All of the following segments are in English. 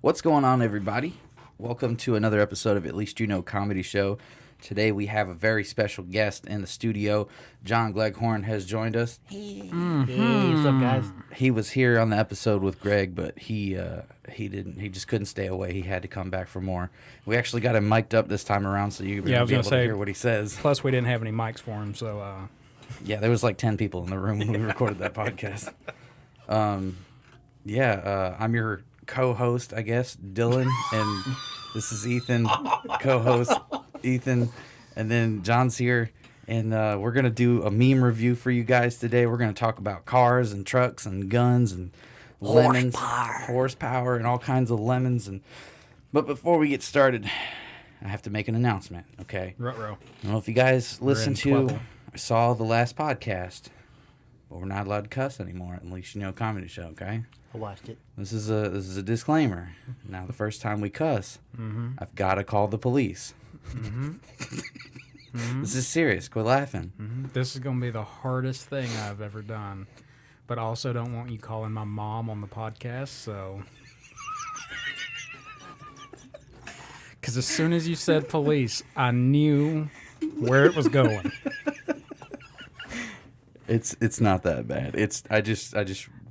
What's going on, everybody? Welcome to another episode of At Least You Know Comedy Show. Today we have a very special guest in the studio. John Gleghorn has joined us. Hey, what's up, guys? He was here on the episode with Greg, but he just couldn't stay away. He had to come back for more. We actually got him mic'd up this time around, so you'll be able to hear what he says. Plus, we didn't have any mics for him, so yeah, there was like 10 people in the room when we recorded that podcast. I'm your co-host, I guess, Dylan, and this is Ethan, co-host Ethan, and then John's here, and we're gonna do a meme review for you guys today. We're gonna talk about cars and trucks and guns and lemons, horsepower, and all kinds of lemons. But before we get started, I have to make an announcement. Okay, ruh-roh. I don't know if you guys listened to or saw the last podcast, but we're not allowed to cuss anymore. At Least You Know Comedy Show. Okay. I watched it. This is a disclaimer. Now, the first time we cuss, I've got to call the police. This is serious. Quit laughing. This is going to be the hardest thing I've ever done. But I also don't want you calling my mom on the podcast, so... Because as soon as you said police, I knew where it was going. It's not that bad. I just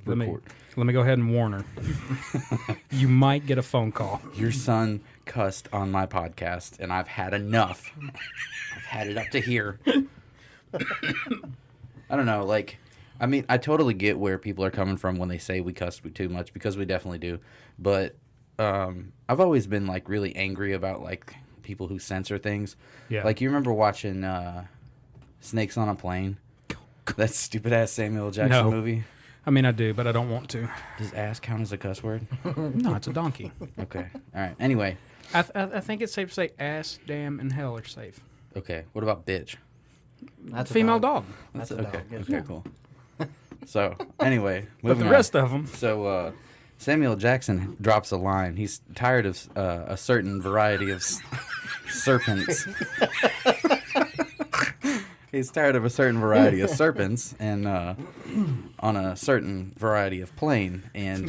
record. Let me go ahead and warn her. You might get a phone call. Your son cussed on my podcast, and I've had enough. I've had it up to here. I don't know, I totally get where people are coming from when they say we cuss too much, because we definitely do. But I've always been, really angry about, people who censor things. Yeah. You remember watching Snakes on a Plane? That stupid-ass Samuel L. Jackson movie? I mean, I do, but I don't want to. Does ass count as a cuss word? No, it's a donkey. Okay. All right. Anyway. I think it's safe to say ass, damn, and hell are safe. Okay. What about bitch? That's a female dog. That's okay. Dog. Yes. Okay, cool. So, anyway, But moving the on. rest of them. So, Samuel Jackson drops a line. He's tired of a certain variety of serpents. He's tired of a certain variety of serpents and on a certain variety of plane. And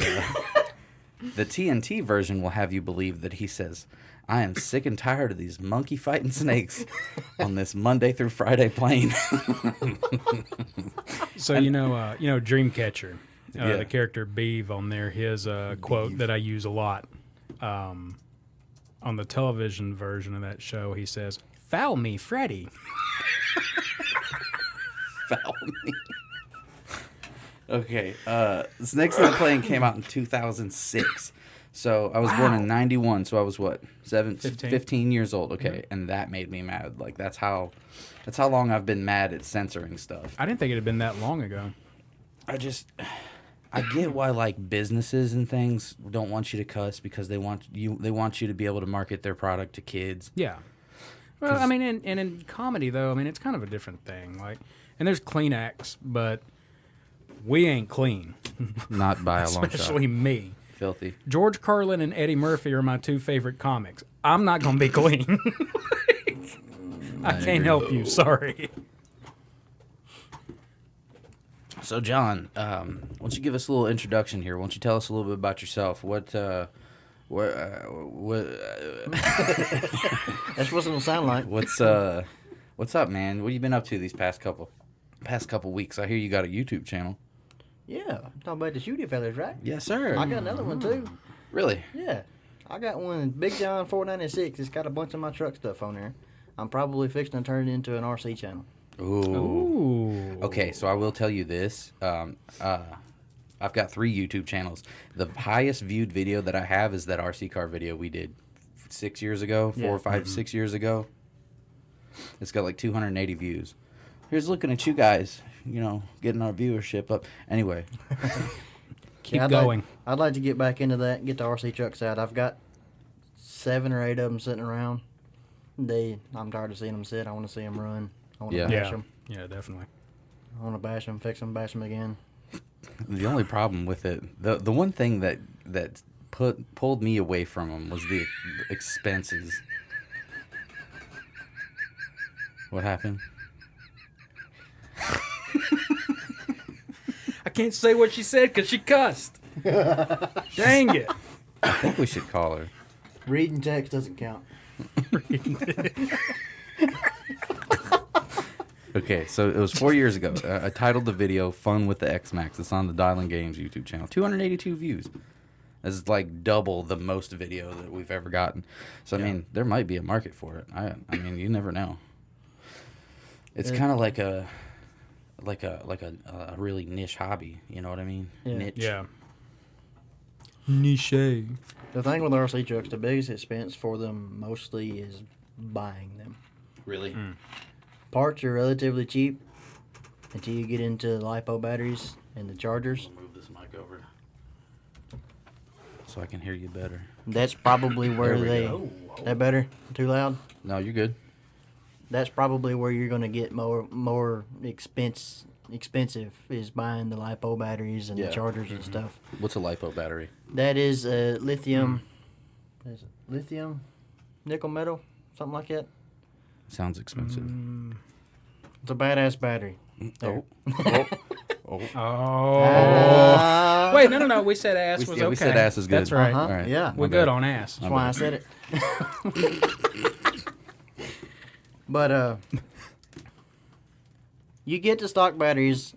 the TNT version will have you believe that he says, I am sick and tired of these monkey fighting snakes on this Monday through Friday plane. So, Dreamcatcher, Yeah. the character Beeve on there, his quote that I use a lot. On the television version of that show, he says, "Foul me, Freddy." Foul me. Okay, Snakes on a Plane came out in 2006. So I was born in 91, so I was what? 15 years old. Okay, and that made me mad. That's how long I've been mad at censoring stuff. I didn't think it had been that long ago. I get why businesses and things don't want you to cuss, because they want you to be able to market their product to kids. Yeah. Well, I mean, in comedy though, it's kind of a different thing. And there's clean acts, but we ain't clean. Not by a long shot. Especially me. Filthy. George Carlin and Eddie Murphy are my two favorite comics. I'm not going to be clean. I can't help you. Sorry. So, John, why don't you give us a little introduction here? Why don't you tell us a little bit about yourself? What That's what it'll sound like. what's up, man? What have you been up to these past couple weeks? I hear you got a YouTube channel. Yeah, talking about the shooty fellas, right? Yes, sir. I got another one too. Really? Yeah, I got one, Big John 496. It's got a bunch of my truck stuff on there. I'm probably fixing to turn it into an RC channel. Ooh. Okay, so I will tell you this. I've got 3 YouTube channels. The highest viewed video that I have is that RC car video we did 6 years ago, 4 or 5, 6 years ago. It's got 280 views. Here's looking at you guys, getting our viewership up. Anyway. Keep going. I'd like to get back into that and get the RC trucks out. I've got 7 or 8 of them sitting around. I'm tired of seeing them sit. I want to see them run. I want to bash them. Yeah, definitely. I want to bash them, fix them, bash them again. The only problem with it, the one thing that pulled me away from them was the expenses. What happened? I can't say what she said because she cussed. Dang it. I think we should call her. Reading text doesn't count. Okay, so it was 4 years ago. I titled the video "Fun with the X-Max." It's on the Dialing Games YouTube channel. 282 views. That's like double the most video that we've ever gotten. So I mean, there might be a market for it. I mean, you never know. It's kind of like a really niche hobby. You know what I mean? Yeah. Niche. Yeah. Niche. The thing with RC trucks, the biggest expense for them mostly is buying them. Really? Parts are relatively cheap until you get into LiPo batteries and the chargers. I'll move this mic over so I can hear you better. That's probably where There we they. go. That better? Too loud? No, you're good. That's probably where you're going to get more expensive is buying the LiPo batteries and Yeah. the chargers and stuff. What's a LiPo battery? That is lithium. Is it lithium, nickel metal, something like that? Sounds expensive. It's a badass battery. Oh. Oh. Ah. Wait, no. We said ass was okay. We said ass is good. That's right. Uh-huh. All right. Yeah. We're My good bad. on ass. That's why I said it. But you get the stock batteries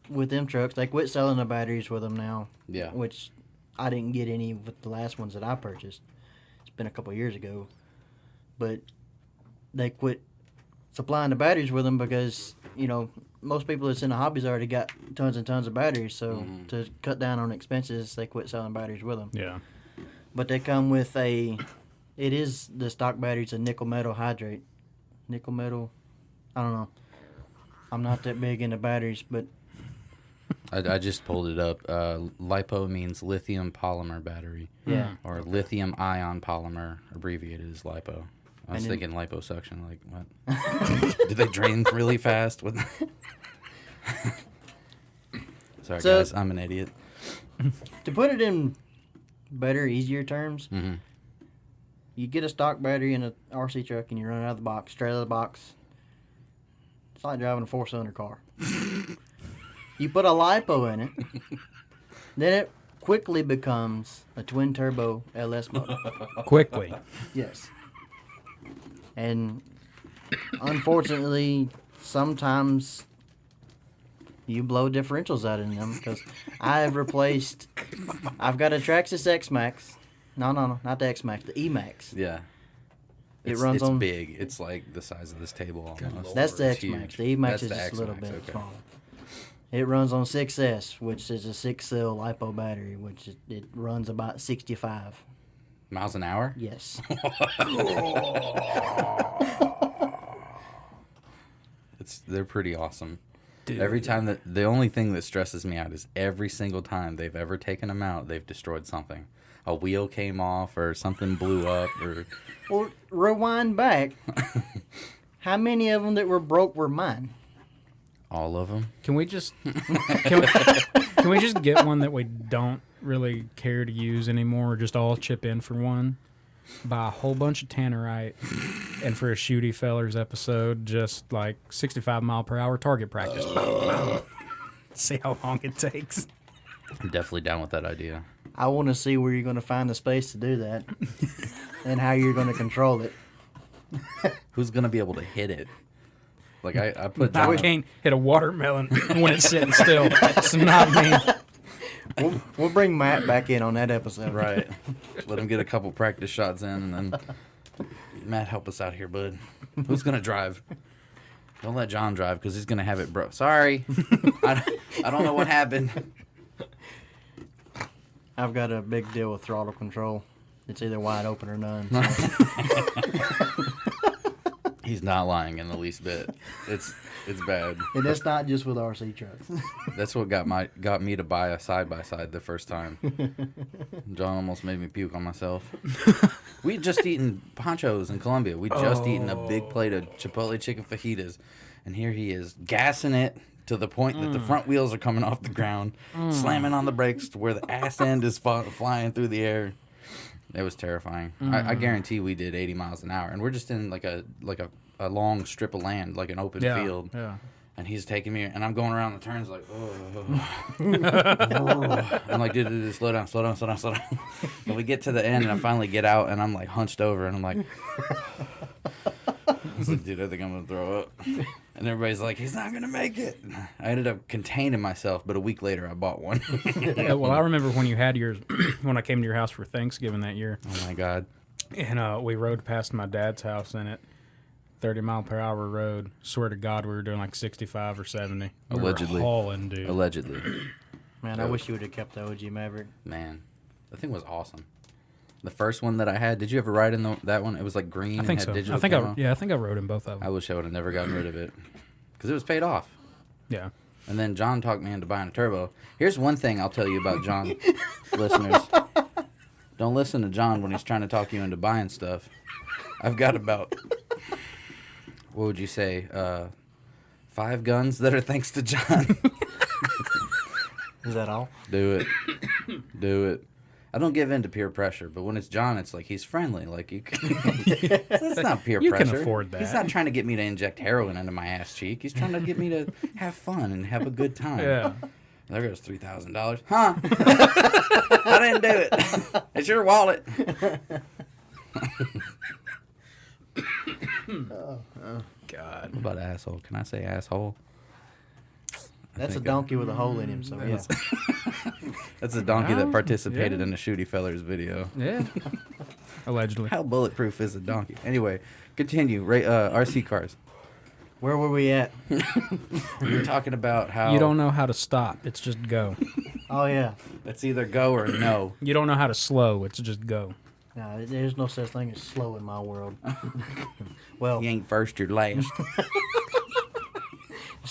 with them trucks. They quit selling the batteries with them now. Yeah. Which I didn't get any with the last ones that I purchased. It's been a couple years ago. But they quit supplying the batteries with them because, you know, most people that's in the hobbies already got tons and tons of batteries. So to cut down on expenses, they quit selling batteries with them. Yeah. But they come with it is the stock batteries, a nickel metal hydrate. Nickel metal, I don't know. I'm not that big into batteries, but I just pulled it up. LiPo means lithium polymer battery. yeah. Or lithium ion polymer, abbreviated as LiPo. I was And then- thinking liposuction, like what? Did they drain really fast? With Sorry, So- guys, I'm an idiot. To put it in better, easier terms, Mm-hmm. you get a stock battery in an RC truck and you run it out of the box, straight out of the box. It's like driving a 4-cylinder car. You put a LiPo in it, then it quickly becomes a twin turbo LS motor. Quickly. Yes. And unfortunately, sometimes you blow differentials out in them because I've got a Traxxas X-Max. No, not the X-Max, the E-Max. Yeah. It It's, runs it's on- big. It's like the size of this table almost. That's the It's X-Max. huge. The E-Max That's is the just a little bit X-Max, okay. smaller. It runs on 6S, which is a 6-cell LiPo battery, which it runs about 65. Miles an hour? Yes. They're pretty awesome. Dude. Every time the only thing that stresses me out is every single time they've ever taken them out, they've destroyed something. A wheel came off or something blew up or Well, rewind back. How many of them that were broke were mine? all of them. Can we just can we just get one that we don't really care to use anymore? Or just all chip in for one, buy a whole bunch of tannerite, and for a Shooty Fellers episode, just like 65 mile per hour target practice. See how long it takes. I'm definitely down with that idea. I want to see where you're going to find the space to do that and how you're going to control it. Who's gonna be able to hit it? Like I put I John, can't hit a watermelon when it's sitting still. It's not me. We'll bring Matt back in on that episode. right. Let him get a couple practice shots in, and then Matt, help us out here, bud. Who's gonna drive? Don't let John drive because he's gonna have it, bro. Sorry, I don't know what happened. I've got a big deal with throttle control. It's either wide open or none. He's not lying in the least bit. It's bad. And it's not just with RC trucks. That's what got me to buy a side by side the first time. John almost made me puke on myself. We had just eaten ponchos in Colombia. We just eaten a big plate of Chipotle chicken fajitas, and here he is gassing it to the point that the front wheels are coming off the ground, slamming on the brakes to where the ass end is flying through the air. It was terrifying. I guarantee we did 80 miles an hour, and we're just in like a long strip of land, like an open field. Yeah. And he's taking me, and I'm going around the turns like, oh. I'm like, dude, slow down. And we get to the end, and I finally get out, and I'm like hunched over, and I'm like, I was like, dude, I think I'm gonna throw up. And everybody's like, he's not gonna make it. I ended up containing myself, but a week later, I bought one. Yeah, well, I remember when you had yours, when I came to your house for Thanksgiving that year. Oh my God. And we rode past my dad's house in it. 30-mile-per-hour road. Swear to God, we were doing like 65 or 70. Allegedly. We were hauling, dude. Allegedly. Man, I wish you would have kept the OG Maverick. Man, the thing was awesome. The first one that I had, did you ever ride in that one? It was like green. I think and had so. Digital I think camo. I think I rode in both of them. I wish I would have never gotten rid of it because it was paid off. Yeah. And then John talked me into buying a turbo. Here's one thing I'll tell you about John, listeners. Don't listen to John when he's trying to talk you into buying stuff. I've got about, what would you say, 5 guns that are thanks to John. Is that all? Do it. Do it. I don't give in to peer pressure, but when it's John, it's like he's friendly. Like you can, that's not peer You pressure. can afford that. He's not trying to get me to inject heroin into my ass cheek. He's trying to get me to have fun and have a good time. Yeah. There goes $3,000. Huh? I didn't do it. It's your wallet. God. What about asshole? Can I say asshole? That's a donkey with a hole in him, so yeah. That's a donkey that Well, participated yeah. in the Shooty Fellers video. Yeah. Allegedly. How bulletproof is a donkey? Anyway, continue. RC cars. Where were we at? We were talking about how You don't know how to stop. It's just go. Oh, yeah. it's either go or no. You don't know how to slow. It's just go. No, there's no such thing as slow in my world. Well, You ain't first, you're last.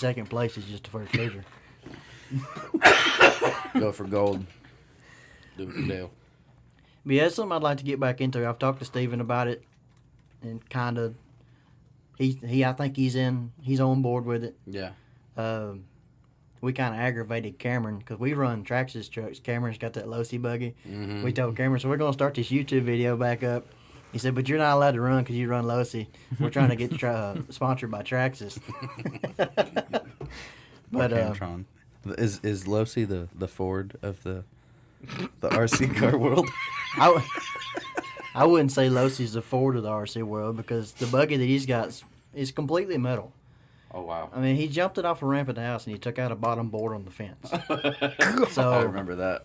second place is just the first loser. Go for gold. Do it for Dale. But yeah, it's something I'd like to get back into. I've talked to Steven about it, and kind of, I think he's on board with it. Yeah. We kind of aggravated Cameron because we run Traxxas trucks. Cameron's got that Losi buggy. Mm-hmm. We told Cameron, so we're going to start this YouTube video back up. He said, but you're not allowed to run because you run Losi. We're trying to get sponsored by Traxxas. But Camtron. Is Losi the Ford of the RC car world? I wouldn't say Losi's the Ford of the RC world because the buggy that he's got is completely metal. Oh wow. I mean, he jumped it off a ramp at the house and he took out a bottom board on the fence. So I remember that.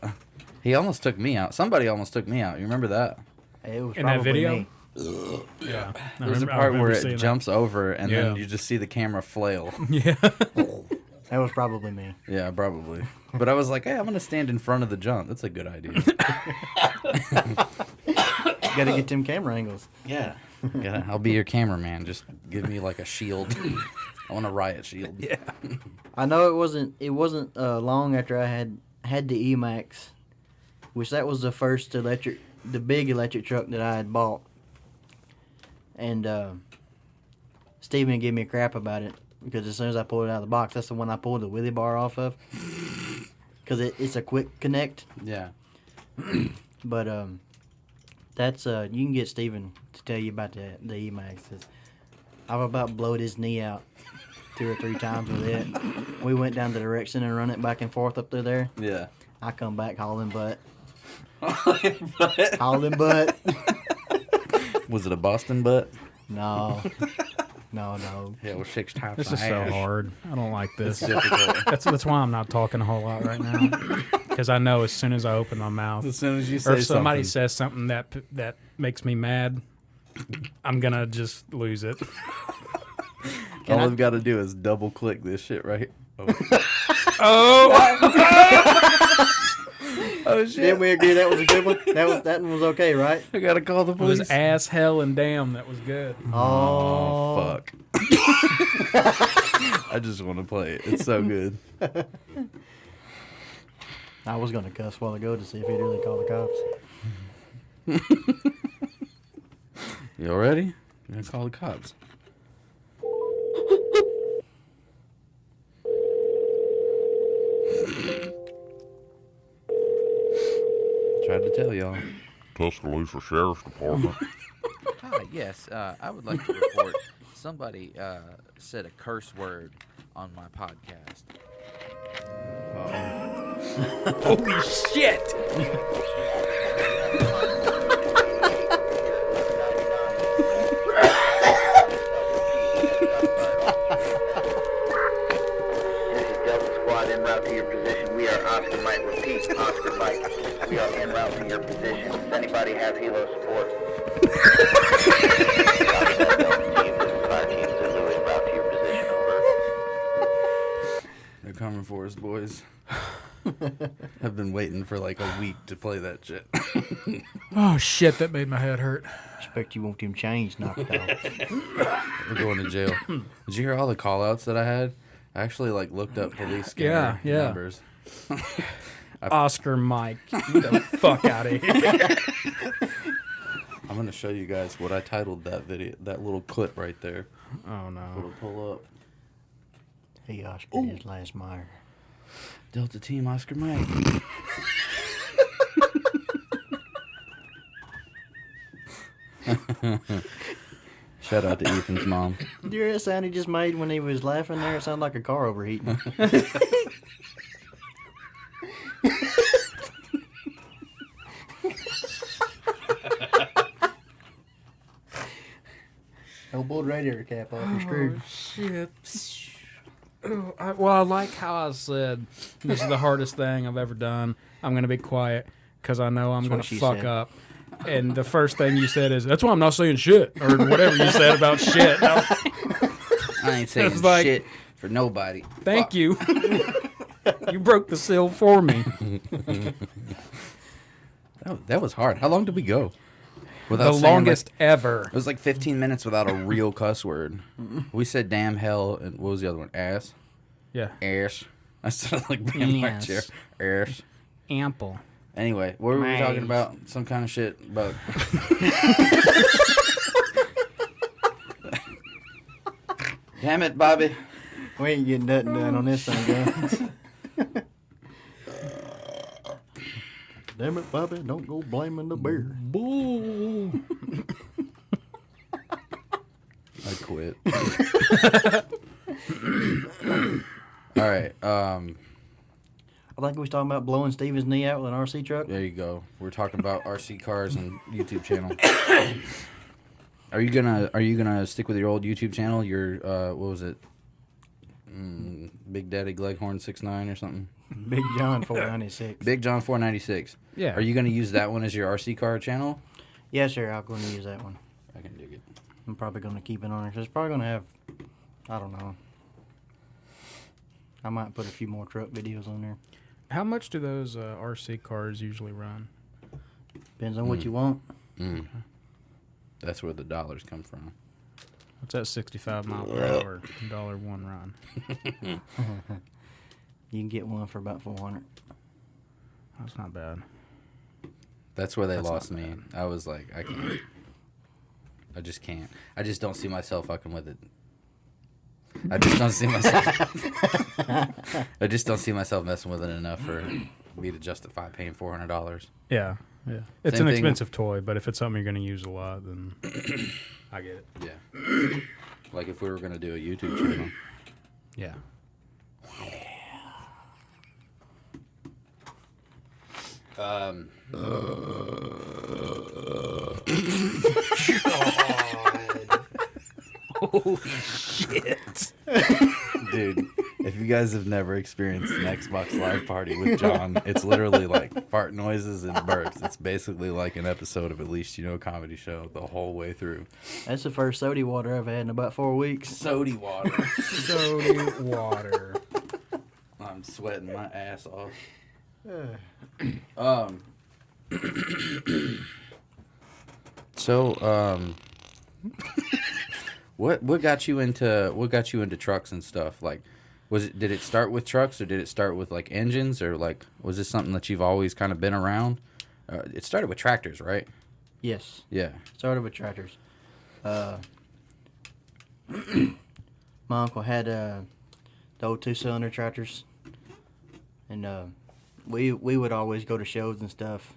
He almost took me out. Somebody almost took me out. You remember that? it was In that probably video? me. Yeah. There's a part where it jumps over and Yeah. then you just see the camera flail. Yeah. That was probably me. Yeah, probably. But I was like, hey, I'm going to stand in front of the jump. That's a good idea. Got to get them camera angles. Yeah. I'll be your cameraman. Just give me like a shield. I want a riot shield. Yeah. I know it wasn't long after I had the E-Max, which that was the first the big electric truck that I had bought. And Steven gave me crap about it because as soon as I pulled it out of the box, that's the one I pulled the wheelie bar off of. Because it's a quick connect. Yeah. But that's you can get Steven to tell you about the E-Max. I've about blowed his knee out 2 or 3 times with it. We went down the direction and run it back and forth up through there. Yeah. I come back hauling butt. But Hauling butt. was it a Boston butt? No. Yeah, well, 6 times. This is so hard. I don't like this. It's difficult. That's why I'm not talking a whole lot right now. Because I know as soon as I open my mouth, As soon as you say or if somebody something. says something that makes me mad, I'm gonna just lose it. All I've got to do is double click this shit right here. Oh shit! Didn't we agree that was a good one? That one was okay, right? I gotta call the It was police. ass, hell, and damn. That was good. Oh, Fuck! I just want to play it. It's so good. I was gonna cuss a while ago to see if he'd really call the cops. You all ready? I'm gonna call the cops. Tried to tell y'all. Tuscaloosa Sheriff's Department. Hi, yes, I would like to report somebody said a curse word on my podcast. Holy shit! En route to your position. We are Oscar Mike. Repeat, Oscar Mike. We are en route to your position. Does anybody have helo support? Team, this is Fire Team Zulu en route to your position. Over. They're coming for us, boys. I've been waiting for like a week to play that shit. Oh shit, that made my head hurt. Expect you want them chains knocked off. We're going to jail. Did you hear all the call outs that I had? I actually like looked up police scanner numbers. Oscar Mike, get the fuck out of here. I'm gonna show you guys what I titled that video, that little clip right there. Oh no. It'll pull up. Hey, Oscar, his last Meyer. Delta Team Oscar Mike. Shout out to Ethan's mom. Did you hear that sound he just made when he was laughing there? It sounded like a car overheating. Don't pull the radiator cap off, you're screwed. Shit. Well, I like how I said this is the hardest thing I've ever done. I'm going to be quiet because I know I'm going to fuck up. And the first thing you said is, that's why I'm not saying shit, or whatever you said about shit. I ain't saying like, shit for nobody. Thank you. You broke the seal for me. That was hard. How long did we go? The longest ever. It was like 15 minutes without a real cuss word. We said damn, hell, and what was the other one? Ass? Yeah. Ass. I sounded like being my chair. Ass. Ample. Anyway, what were we talking about? Some kind of shit about... Damn it, Bobby. We ain't getting nothing done on this thing, guys. Damn it, Bobby, don't go blaming the beer. Bull. I quit. All right. I think we was talking about blowing Steven's knee out with an RC truck. There you go. We're talking about RC cars and YouTube channel. Are you gonna stick with your old YouTube channel? Your what was it? Big Daddy Gleghorn 6'9" or something. Big John 496. Big John 496. Yeah. Are you gonna use that one as your RC car channel? Yes, sir. I'm going to use that one. I can dig it. I'm probably going to keep it on there. So it's probably going to have, I don't know. I might put a few more truck videos on there. How much do those RC cars usually run? Depends on what you want. That's where the dollars come from. What's that 65 mile per hour $1 run? You can get one for about $400. That's not bad. That's where they That's lost not me. I was like, I can't. I just can't. I just don't see myself fucking with it. I just don't see myself. I just don't see myself messing with it enough for me to justify paying $400. Yeah, yeah. It's Same an thing- expensive toy, but if it's something you're going to use a lot, then I get it. Yeah. Like if we were gonna do a YouTube channel. Yeah. Holy shit. Dude, if you guys have never experienced an Xbox Live Party with John, it's literally like fart noises and burps. It's basically like an episode of At Least You Know Comedy Show the whole way through. That's the first soda water I've had in about 4 weeks. Sody water. Soda water. I'm sweating my ass off. What got you into trucks and stuff? Like, did it start with trucks, or did it start with like engines, or like was this something that you've always kind of been around? It started with tractors, right? Yes. Yeah. Started with tractors. My uncle had the old 2-cylinder tractors, and we would always go to shows and stuff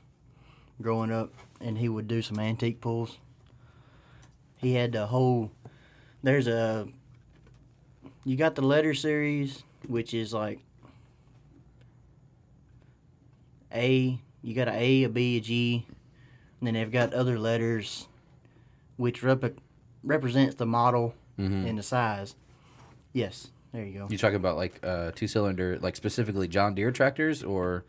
growing up, and he would do some antique pulls. He had the whole. There's a You got the letter series, which is like A. You got an A, a B, a G, and then they've got other letters, which represents the model and the size. Yes, there you go. You talking about like 2-cylinder, like specifically John Deere tractors, or?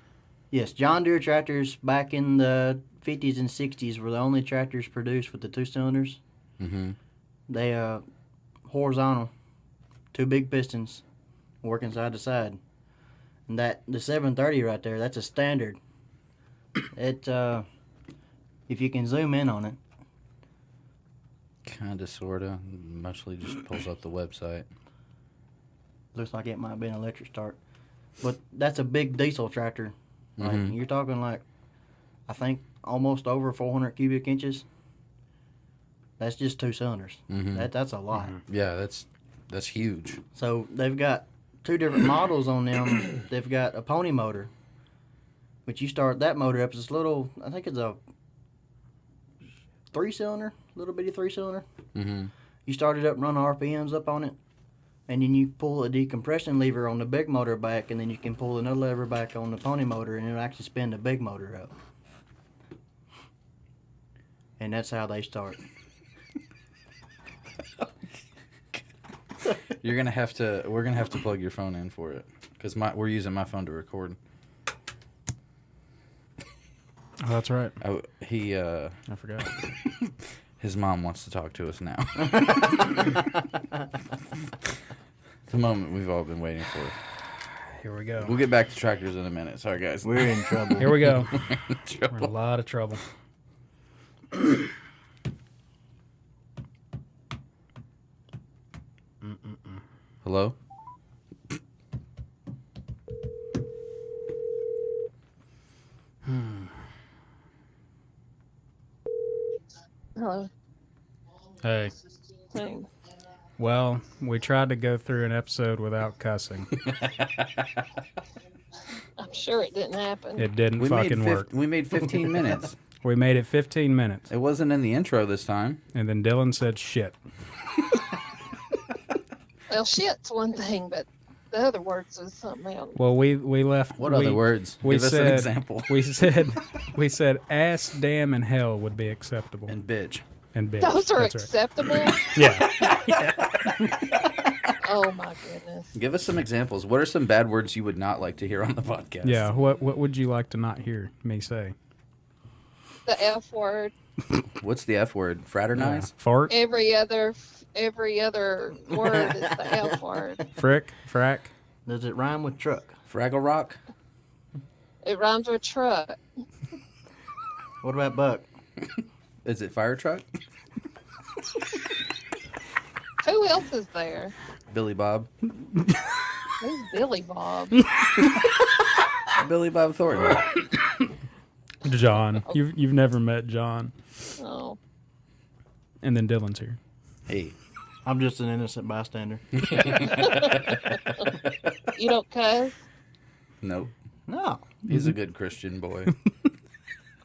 Yes, John Deere tractors back in the 50s and 60s were the only tractors produced with the 2 cylinders. Mm-hmm. They horizontal, 2 big pistons, working side to side. And that the 730 right there, that's a standard. It if you can zoom in on it. Kinda, sorta. Mostly just pulls up the website. Looks like it might be an electric start. But that's a big diesel tractor. Like, you're talking like, I think, almost over 400 cubic inches. That's just 2 cylinders. That's a lot. Yeah, that's huge. So they've got 2 different models on them. They've got a pony motor, which you start that motor up. It's this little, I think it's a 3-cylinder, little bitty 3-cylinder. Mm-hmm. You start it up and run RPMs up on it. And then you pull a decompression lever on the big motor back, and then you can pull another lever back on the pony motor, and it'll actually spin the big motor up. And that's how they start. We're gonna have to plug your phone in for it, because we're using my phone to record. Oh, that's right. I forgot. His mom wants to talk to us now. The moment we've all been waiting for. Here we go. We'll get back to tractors in a minute. Sorry, guys. We're in trouble. Here we go. We're in We're in a trouble. lot of trouble. Hello? Hello. Hey. Hey. Well, we tried to go through an episode without cussing. I'm sure it didn't happen. It didn't fucking work. We made 15 minutes. We made it 15 minutes. It wasn't in the intro this time. And then Dylan said shit. Well, shit's one thing, but the other words is something else. Well, we left. What other words? We Give us said, an example. We said ass, damn, and hell would be acceptable. And bitch. And bitch. Those are That's right. acceptable? Yeah. Oh, my goodness. Give us some examples. What are some bad words you would not like to hear on the podcast? Yeah. What would you like to not hear me say? The F word. What's the F word? Fraternize? Fart? Every other word is the F word. Frick? Frack? Does it rhyme with truck? Fraggle Rock? It rhymes with truck. What about buck? Is it fire truck? Who else is there? Billy Bob? Who's Billy Bob? Billy Bob Thornton. John. You've never met John. Oh. And then Dylan's here. Hey. I'm just an innocent bystander. You don't cuss? Nope. No. He's a good Christian boy.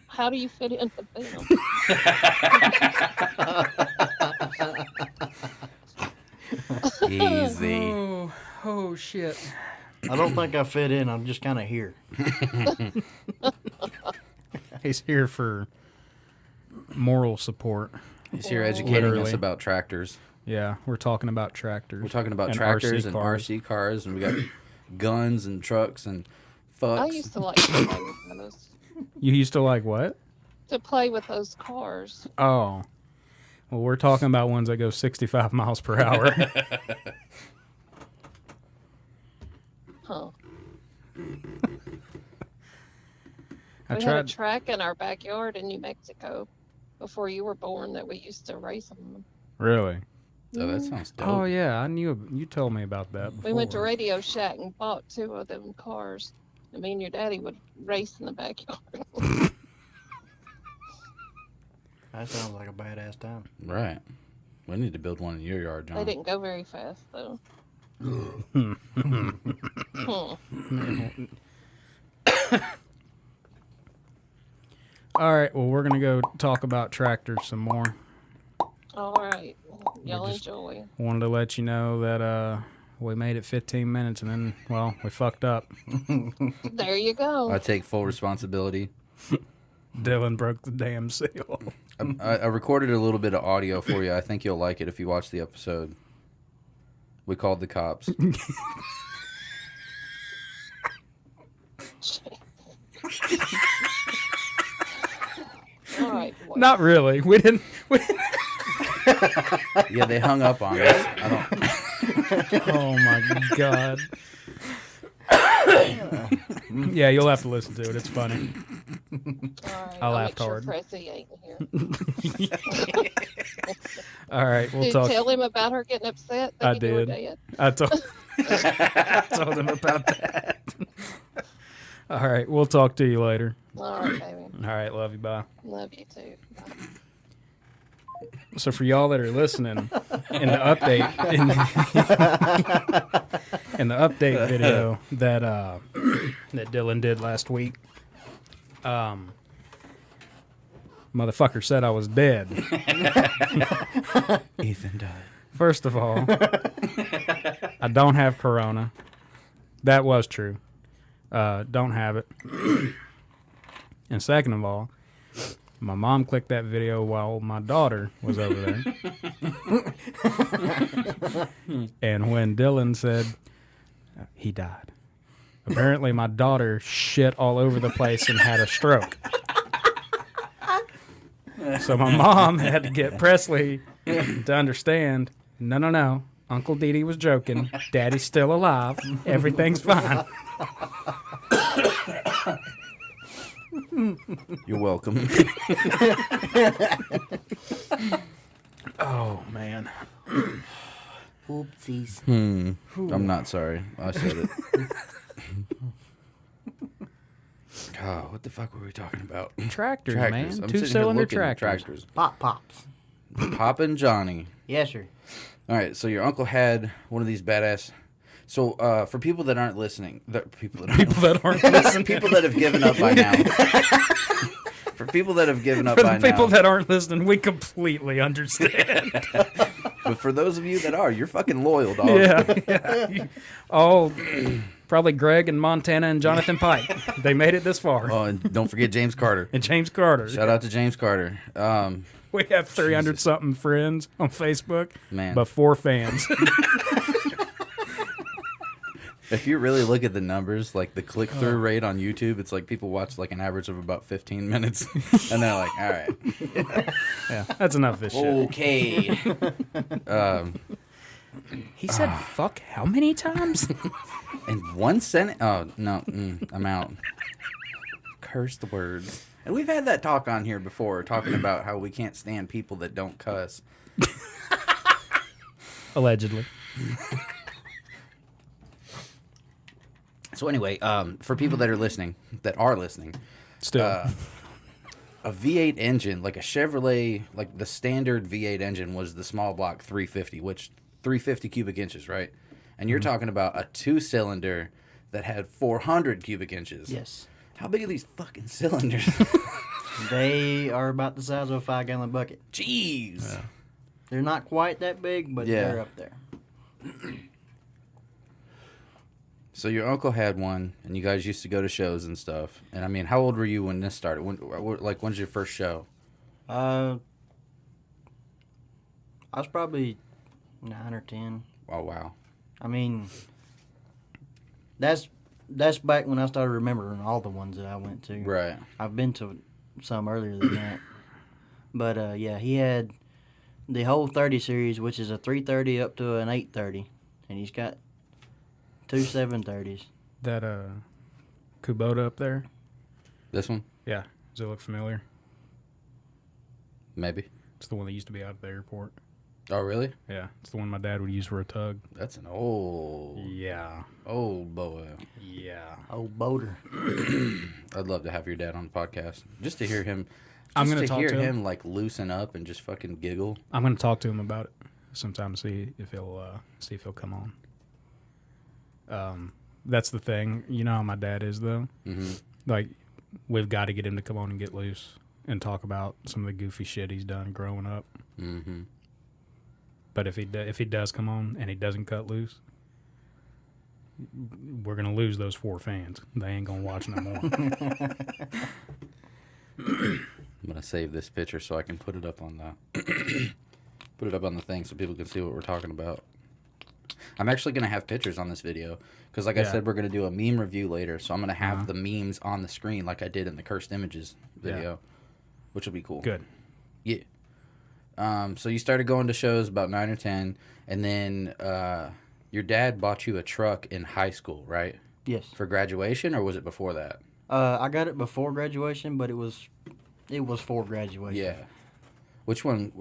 How do you fit in with them? Easy. Oh, shit. I don't think I fit in. I'm just kind of here. He's here for moral support. He's here educating Literally. us about tractors. Yeah, we're talking about tractors. We're talking about and tractors RC and cars. RC cars, and we got guns and trucks and fucks. I used to like to play with those. You used to like what? To play with those cars. Oh. Well, we're talking about ones that go 65 miles per hour. Huh. I We had a tried. track in our backyard in New Mexico before you were born that we used to race them. Really? Oh, that sounds dope. Oh, yeah. I knew. You told me about that before. We went to Radio Shack and bought 2 of them cars. And me and your daddy would race in the backyard. That sounds like a badass time. Right. We need to build one in your yard, John. They didn't go very fast, though. All right. Well, we're going to go talk about tractors some more. All right. Y'all just- enjoy. Wanted to let you know that we made it 15 minutes, and then, well, we fucked up. There you go. I take full responsibility. Dylan broke the damn seal. I recorded a little bit of audio for you. I think you'll like it if you watch the episode. We called the cops. All right, boy. Not really. We didn't. Yeah, they hung up on us. I don't. Oh my god. Yeah, you'll have to listen to it. It's funny. All right, I I'll laughed make sure hard. Pressy ain't here. All right, we'll Did you talk. tell him about her getting upset? I thinking you were did. dead? I told him about that. All right, we'll talk to you later. All right, baby. All right, love you. Bye. Love you too. Bye. So for y'all that are listening, in the update in the update video that that Dylan did last week, motherfucker said I was dead. Ethan died. First of all, I don't have corona. That was true. Don't have it. And second of all, my mom clicked that video while my daughter was over there. And when Dylan said he died, apparently my daughter shit all over the place and had a stroke. So my mom had to get Presley to understand, no. Uncle Dee Dee was joking. Daddy's still alive. Everything's fine. You're welcome. Oh, man. Oopsies. I'm not sorry. I said it. Oh, what the fuck were we talking about? Tractors, Tractors. man. I'm sitting here Two-cylinder looking at tractors. Pops. Poppin Johnny. Yes, sir. All right, so your uncle had one of these badass. So for people that aren't listening, people that aren't listening, people that have given up by now. For people that have given up For by the people now, that aren't listening, we completely understand. but for those of you that are, you're fucking loyal, dog. Yeah. Oh, probably Greg and Montana and Jonathan Pike. They made it this far. Oh, and don't forget James Carter. And James Carter. Shout out to James Carter. We have 300 something friends on Facebook, Man. but 4 fans. If you really look at the numbers, like the click-through rate on YouTube, it's like people watch like an average of about 15 minutes, and they're like, all right. Yeah, that's enough of this shit. Okay. He said fuck how many times? In one sentence. Oh, no. I'm out. Curse the words. And we've had that talk on here before, talking about how we can't stand people that don't cuss. Allegedly. So anyway, for people that are listening, Still. a V8 engine, like a Chevrolet, like the standard V8 engine was the small block 350, which 350 cubic inches, right? And you're talking about a 2-cylinder that had 400 cubic inches. Yes. How big are these fucking cylinders? They are about the size of a 5-gallon bucket. Jeez. Yeah. They're not quite that big, but Yeah. they're up there. So your uncle had one, and you guys used to go to shows and stuff. And I mean, how old were you when this started? When's your first show? I was probably 9 or 10. Oh wow. I mean, that's back when I started remembering all the ones that I went to. Right. I've been to some earlier than that. But, yeah, he had the whole 30 series, which is a 330 up to an 830. And he's got 2 730s. That Kubota up there? This one? Yeah. Does it look familiar? Maybe. It's the one that used to be out at the airport. Oh really? Yeah. It's the one my dad would use for a tug. That's an old boy. Yeah. Old boater. I'd love to have your dad on the podcast just to hear him. I'm Just gonna to talk hear to him. like loosen up and just fucking giggle. I'm gonna talk to him about it sometime. See if he'll come on. That's the thing. You know how my dad is though. Mm-hmm. Like we've got to get him to come on and get loose and talk about some of the goofy shit he's done growing up. Mm-hmm. But if he does come on and he doesn't cut loose, we're gonna lose those 4 fans. They ain't gonna watch no more. I'm gonna save this picture so I can put it up on the put it up on the thing so people can see what we're talking about. I'm actually gonna have pictures on this video because, like I said, we're gonna do a meme review later. So I'm gonna have the memes on the screen like I did in the cursed images video, which will be cool. Good. Yeah. So you started going to shows about 9 or 10, and then your dad bought you a truck in high school, right? Yes. For graduation, or was it before that? I got it before graduation, but it was for graduation. Yeah. Which one?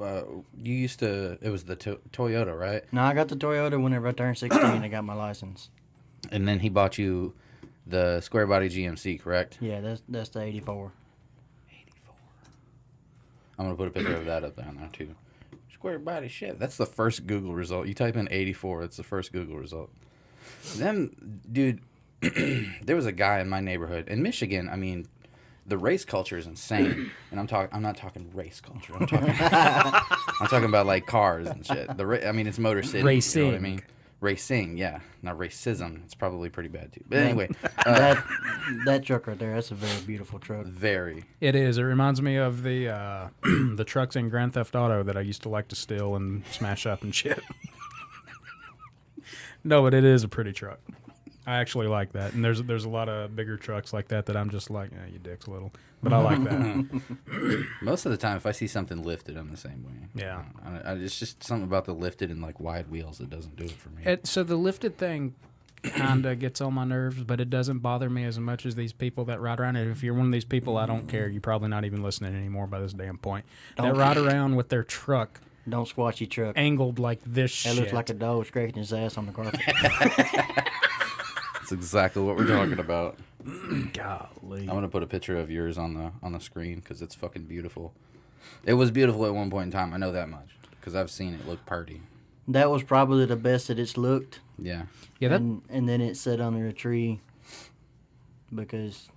You used to... It was the Toyota, right? No, I got the Toyota whenever I turned 16. I got my license. And then he bought you the square body GMC, correct? Yeah, that's the 84. 84. I'm going to put a picture of that up there now, too. Square body shit. That's the first Google result. You type in 84, it's the first Google result. Then, dude, there was a guy in my neighborhood. In Michigan, I mean... The race culture is insane, and I'm not talking race culture. I'm talking about like cars and shit. I mean, it's Motor City. Racing. You know what I mean? Racing, yeah, not racism. It's probably pretty bad too. But anyway, that truck right there, that's a very beautiful truck. very. It is. It reminds me of the the trucks in Grand Theft Auto that I used to like to steal and smash up and shit. No, but it is a pretty truck. I actually like that, and there's a lot of bigger trucks like that I'm just like, you dick's a little, but I like that. Most of the time, if I see something lifted, I'm the same way. Yeah. It's just something about the lifted and like wide wheels that doesn't do it for me. So the lifted thing kind of gets on my nerves, but it doesn't bother me as much as these people that ride around. And if you're one of these people, I don't care. You're probably not even listening anymore by this damn point. That ride around with their truck Don't squash your truck. angled like this That shit. looks like a dog scratching his ass on the carpet. That's exactly what we're talking about. Golly. I'm gonna put a picture of yours on the screen because it's fucking beautiful. It was beautiful at one point in time. I know that much because I've seen it look pretty. That was probably the best that it's looked. Yeah. Yeah, that, And then it sat under a tree because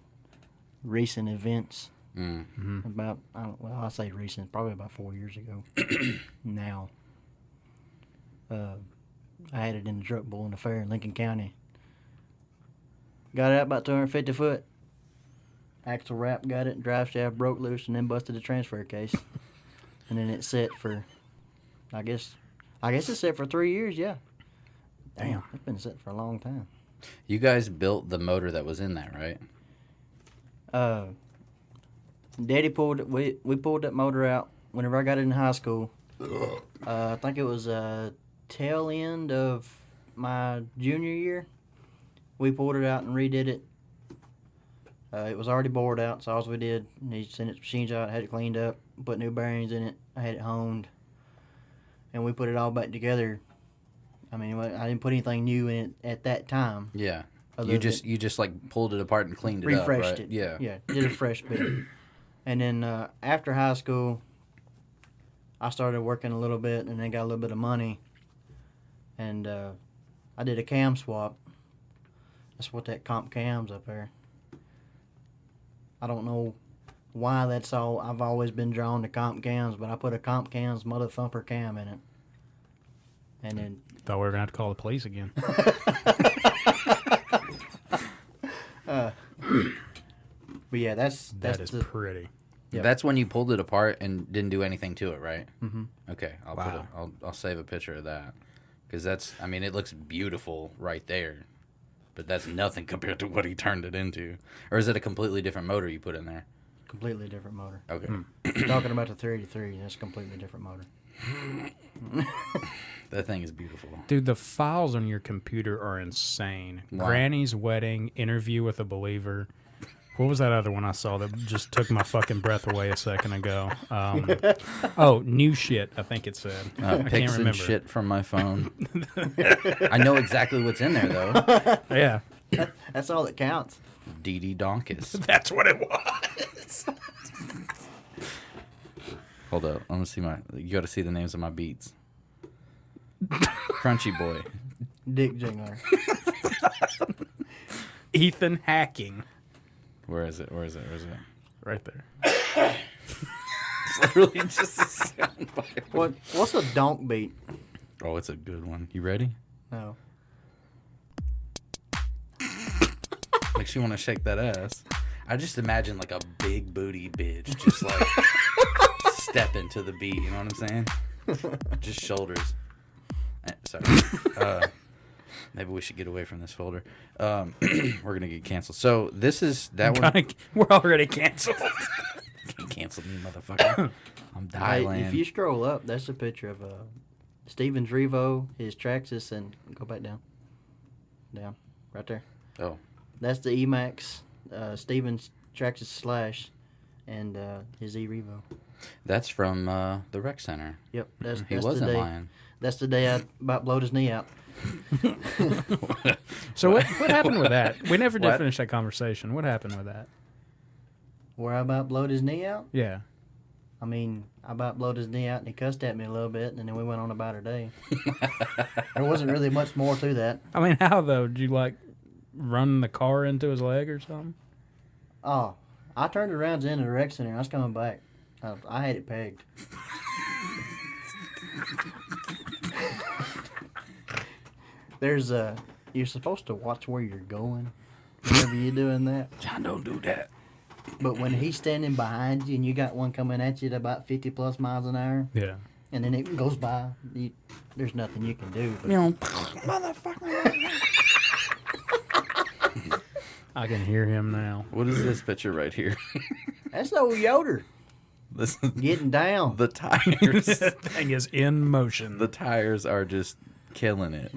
recent events. About, I say recent, probably about 4 years ago now. I had it in the truck bull in the fair in Lincoln County. Got it out about 250 foot. Axle wrap got it, drive shaft broke loose, and then busted the transfer case. And then it set for, I guess it set for 3 years, yeah. Damn. It's been set for a long time. You guys built the motor that was in that, right? Daddy pulled it. We pulled that motor out whenever I got it in high school. I think it was tail end of my junior year. We pulled it out and redid it. It was already bored out, so all we did, he sent its machines out, had it cleaned up, put new bearings in it. I had it honed, and we put it all back together. I mean, I didn't put anything new in it at that time. Yeah. Other You than- just like pulled it apart and cleaned it refreshed up, right? it. Yeah. Yeah, did a fresh bit. And then after high school, I started working a little bit and then got a little bit of money. And I did a cam swap. That's what that comp cam's up there. I don't know why that's all. I've always been drawn to comp cams, but I put a comp cam's mother thumper cam in it. And then thought we were going to have to call the police again. but yeah, That is the, pretty. Yep. That's when you pulled it apart and didn't do anything to it, right? Mm-hmm. Okay, Wow. I'll save a picture of that because it looks beautiful right there, but that's nothing compared to what he turned it into. Or is it a completely different motor you put in there? completely different motor. Okay, Talking about the 383, that's a completely different motor. that thing is beautiful. Dude, the files on your computer are insane. Wow. Granny's Wedding, Interview with a Believer. What was that other one I saw that just took my fucking breath away a second ago? New shit, I think it said. I Pics can't and remember. shit from my phone. I know exactly what's in there though. Yeah. That's all that counts. Dee Dee Donkus. That's what it was. Hold up, I'm gonna see you got to see the names of my beats. Crunchy Boy. Dick Jingler. Ethan Hacking. Where is it? Right there. It's literally just a soundbite. What's a donk beat? Oh, it's a good one. You ready? No. Makes you want to shake that ass. I just imagine like a big booty bitch just like stepping to the beat. You know what I'm saying? Just shoulders. Sorry. Maybe we should get away from this folder. We're gonna get canceled. So this is that one. We're already canceled. Cancel me, motherfucker. I'm dialing. If you scroll up, that's a picture of Steven's Revo, his Traxxas, and go back down. Down. Right there. Oh. That's the Emax, Steven's Traxxas Slash, and his E-Revo. That's from the rec center. Yep. That's wasn't the day, lying. That's the day I about blowed his knee out. So what happened with that? We never did What? finish that conversation. What happened with that? Where I about blowed his knee out? Yeah. I mean, I about blowed his knee out, and he cussed at me a little bit, and then we went on about our day. There wasn't really much more to that. I mean, how though? Did you like run the car into his leg or something? Oh, I turned around into the rec center, and I was coming back. I had it pegged. There's you're supposed to watch where you're going whenever you're doing that. John, don't do that. But when he's standing behind you and you got one coming at you at about 50 plus miles an hour, Yeah. and then it goes by, there's nothing you can do. But You know, motherfucker. I can hear him now. What is this picture right here? that's old Yoder This is getting down. the tires. That thing is in motion. The tires are just killing it.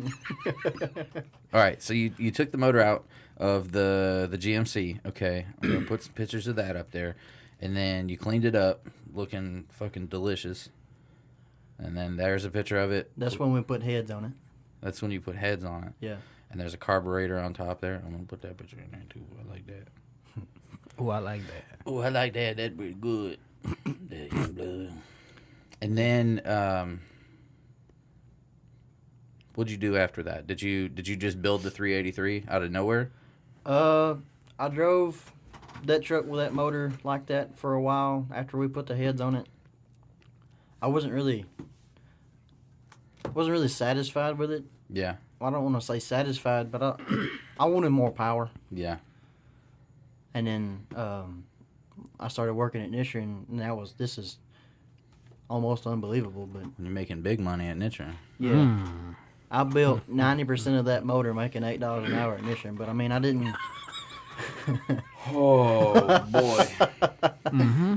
All right, so you took the motor out of the GMC. Okay, I'm gonna put some pictures of that up there, and then you cleaned it up, looking fucking delicious. And then there's a picture of it. That's when we put heads on it. That's when you put heads on it. Yeah. And there's a carburetor on top there. I'm gonna put that picture in there too. I like that. Oh, I like that. Oh, I like that. That's pretty good. That young blood. And then, what'd you do after that? Did you just build the 383 out of nowhere? I drove that truck with that motor like that for a while after we put the heads on it. I wasn't really satisfied with it. Yeah. I don't want to say satisfied, but I wanted more power. Yeah. And then I started working at Nisher, and this is almost unbelievable. But You're making big money at Nitro. yeah, I built 90% of that motor making $8 an hour at Nisher. But I mean, I didn't. Oh boy. Mm-hmm.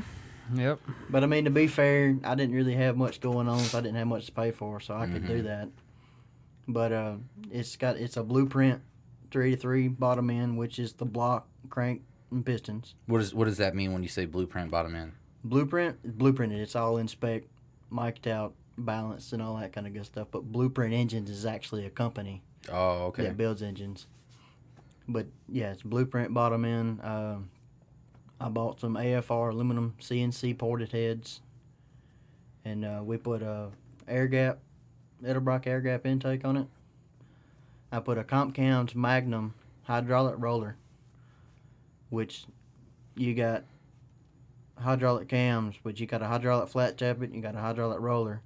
Yep. But I mean, to be fair, I didn't really have much going on, so I didn't have much to pay for, so I could do that. But it's a Blueprint 383 bottom end, which is the block, crank, and pistons. What does that mean when you say blueprint bottom end? Blueprinted. It's all in spec, mic'd out, balanced, and all that kind of good stuff. But Blueprint Engines is actually a company Oh, okay. that builds engines. But yeah, it's Blueprint bottom end. I bought some AFR aluminum CNC ported heads, and we put a air gap, Edelbrock air gap intake on it. I put a Comp Cams Magnum hydraulic roller, which you got hydraulic cams, but you got a hydraulic flat tappet, you got a hydraulic roller.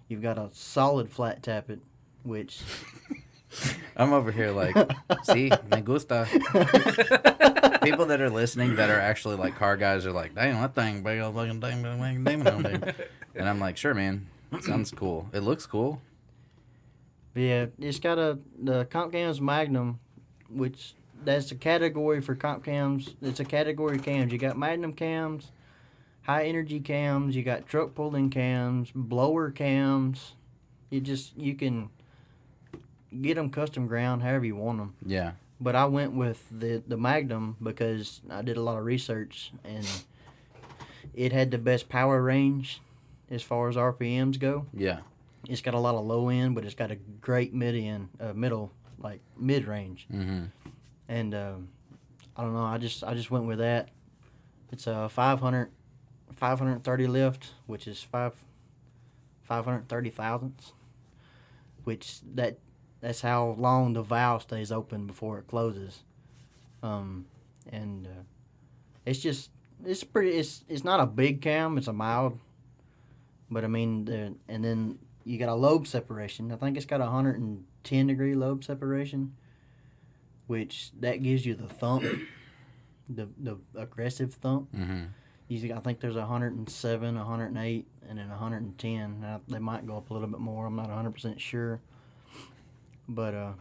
You've got a solid flat tappet, which I'm over here like, see, me gusta. People that are listening that are actually like car guys are like, damn, that thing, big old fucking thing. And I'm like, sure, man. Sounds cool. It looks cool. yeah, it's got the Comp Cams Magnum, which that's a category for Comp Cams. It's a category of cams. You got Magnum cams, high energy cams, you got truck pulling cams, blower cams. You can get them custom ground however you want them. Yeah. But I went with the Magnum because I did a lot of research, and it had the best power range as far as RPMs go. Yeah. It's got a lot of low end, but it's got a great middle, like mid range. Mm-hmm. And I don't know, I just went with that. It's a 530 lift, which is 530 thousandths, which that's how long the valve stays open before it closes. It's not a big cam, it's a mild, but I mean, and then you got a lobe separation. I think it's got a 110 degree lobe separation, which that gives you the thump, the aggressive thump. Mm-hmm. Usually, I think there's 107, 108, and then 110. Now, they might go up a little bit more. I'm not 100% sure. But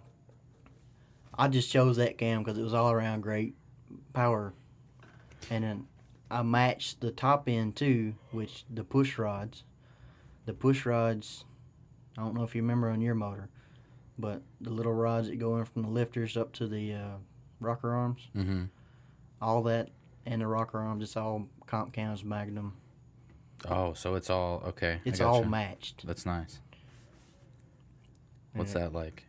I just chose that cam because it was all around great power. And then I matched the top end too, which the push rods. The push rods, I don't know if you remember on your motor, but the little rods that go in from the lifters up to the rocker arms, Mm-hmm. all that, and the rocker arms, it's all comp cams, Magnum. Oh, so it's all okay. It's I all gotcha. matched. That's nice. What's Yeah. that like?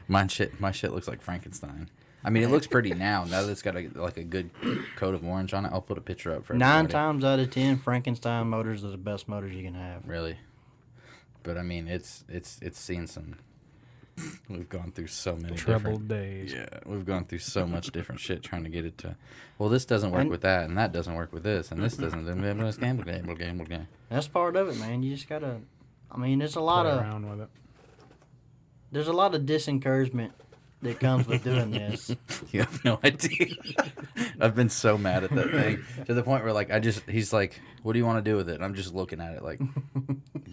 My shit looks like Frankenstein. I mean, it looks pretty now. Now that it's got a good coat of orange on it, I'll put a picture up for 9 everybody. times out of 10, Frankenstein motors are the best motors you can have. Really, but I mean, it's seen some. We've gone through so many Troubled different. days. Yeah, we've gone through so much different shit trying to get it to. Well, this doesn't work And- with that, and that doesn't work with this, and this doesn't. Game. That's part of it, man. You just gotta. I mean, there's a lot Play of around with it. disencouragement that comes with doing this. You have no idea. I've been so mad at that thing to the point where he's like, "What do you want to do with it?" And I'm just looking at it like,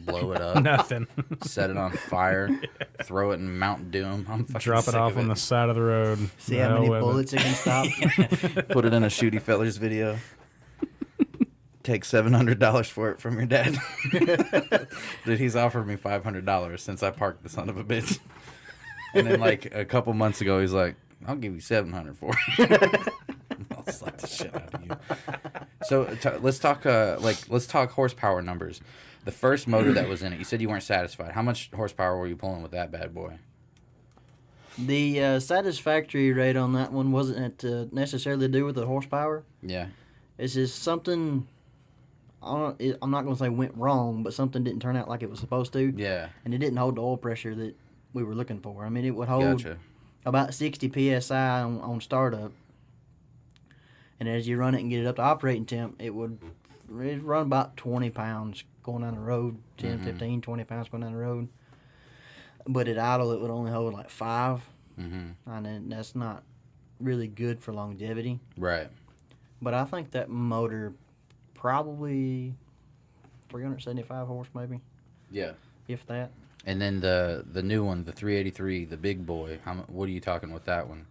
blow it up, Nothing. set it on fire, throw it in Mount Doom. I'm fucking Drop it sick off of on the side of the road. See The how hell many with it. bullets it can stop. Put it in a Shooty Fellers video. Take $700 for it from your dad. Dude, he's offered me $500 since I parked the son of a bitch. And then like a couple months ago, he's like, "I'll give you $700 for it." I'll slap the shit out of you. So let's talk horsepower numbers. The first motor that was in it, you said you weren't satisfied. How much horsepower were you pulling with that bad boy? The satisfactory rate on that one wasn't necessarily to do with the horsepower. Yeah. It's just something. I'm not going to say went wrong, but something didn't turn out like it was supposed to, Yeah. and it didn't hold the oil pressure that we were looking for. I mean, it would hold Gotcha. about 60 psi on startup, and as you run it and get it up to operating temp, it'd run about 20 pounds going down the road, 10, 15, 20 pounds going down the road. But at idle, it would only hold like 5, Mm-hmm. and then that's not really good for longevity. Right. But I think that motor probably 375 horse, maybe, Yeah. if that. And then the new one, the 383, the big boy. What are you talking with that one?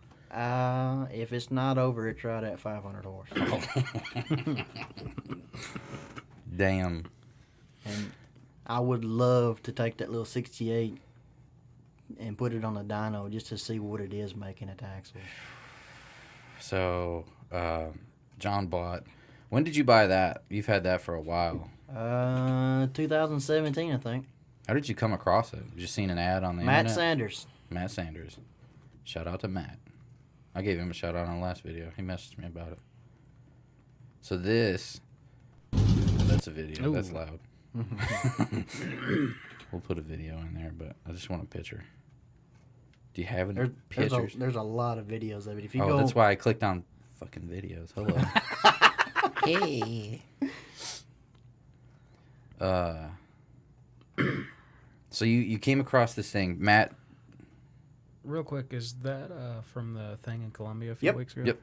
If it's not over, it's right at 500 horse. Damn. And I would love to take that little 68 and put it on a dyno just to see what it is making at the axle. So, John bought. When did you buy that? You've had that for a while. 2017, I think. How did you come across it? Just seen an ad on the Matt internet? Sanders. Matt Sanders. Shout out to Matt. I gave him a shout out on the last video. He messaged me about it. So this. That's a video. Ooh. That's loud. We'll put a video in there, but I just want a picture. Do you have any pictures? There's a lot of videos of it. If you Oh, go, that's why I clicked on fucking videos. Hello. Hey. So you came across this thing, Matt. Real quick, is that from the thing in Columbia a few Yep. weeks ago? Yep.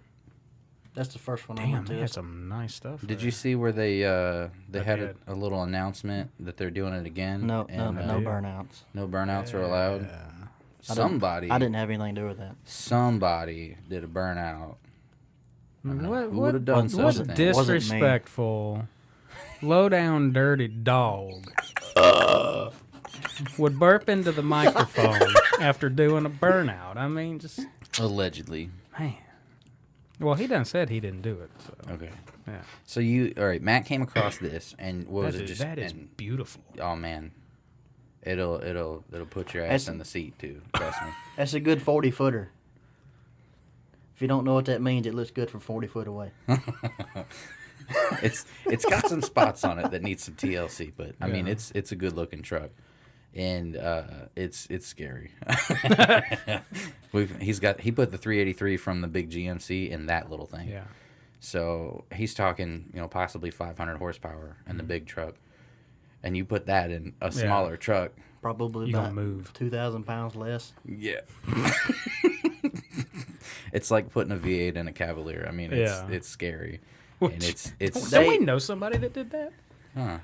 That's the first one I Damn, went they to. had some nice stuff. Did there. you see where they I had did. a little announcement that they're doing it again? No and, no Yeah. burnouts. no burnouts are allowed. Yeah. Somebody I didn't have anything to do with that. somebody did a burnout. I don't know What, who would have done such a wasn't thing? Wasn't me. disrespectful, low down, dirty dog would burp into the microphone after doing a burnout? I mean, just Allegedly. man. Well, he done said he didn't do it. So. Okay. Yeah, So all right, Matt came across this, and what was that it? is, Just that is and- beautiful. oh man, it'll put your ass That's- in the seat too. Trust me. That's a good 40 footer. If you don't know what that means, it looks good from 40 foot away. It's got some spots on it that need some TLC, but I mean Yeah. it's a good looking truck, and it's scary. He put the 383 from the big GMC in that little thing. Yeah. So he's talking possibly 500 horsepower in the big truck, and you put that in a smaller truck. Probably You gonna about move. 2,000 pounds less. Yeah. It's like putting a V8 in a Cavalier. I mean, it's scary. And it's Don't we know somebody that did that? huh.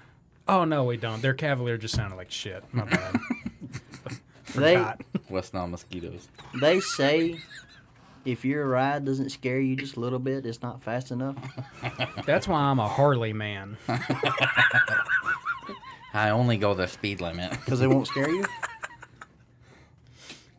Oh, no, we don't. Their Cavalier just sounded like shit. My bad. They Forgot. West Nile mosquitoes. they say if your ride doesn't scare you just a little bit, it's not fast enough. That's why I'm a Harley man. I only go the speed limit. Because it won't scare you.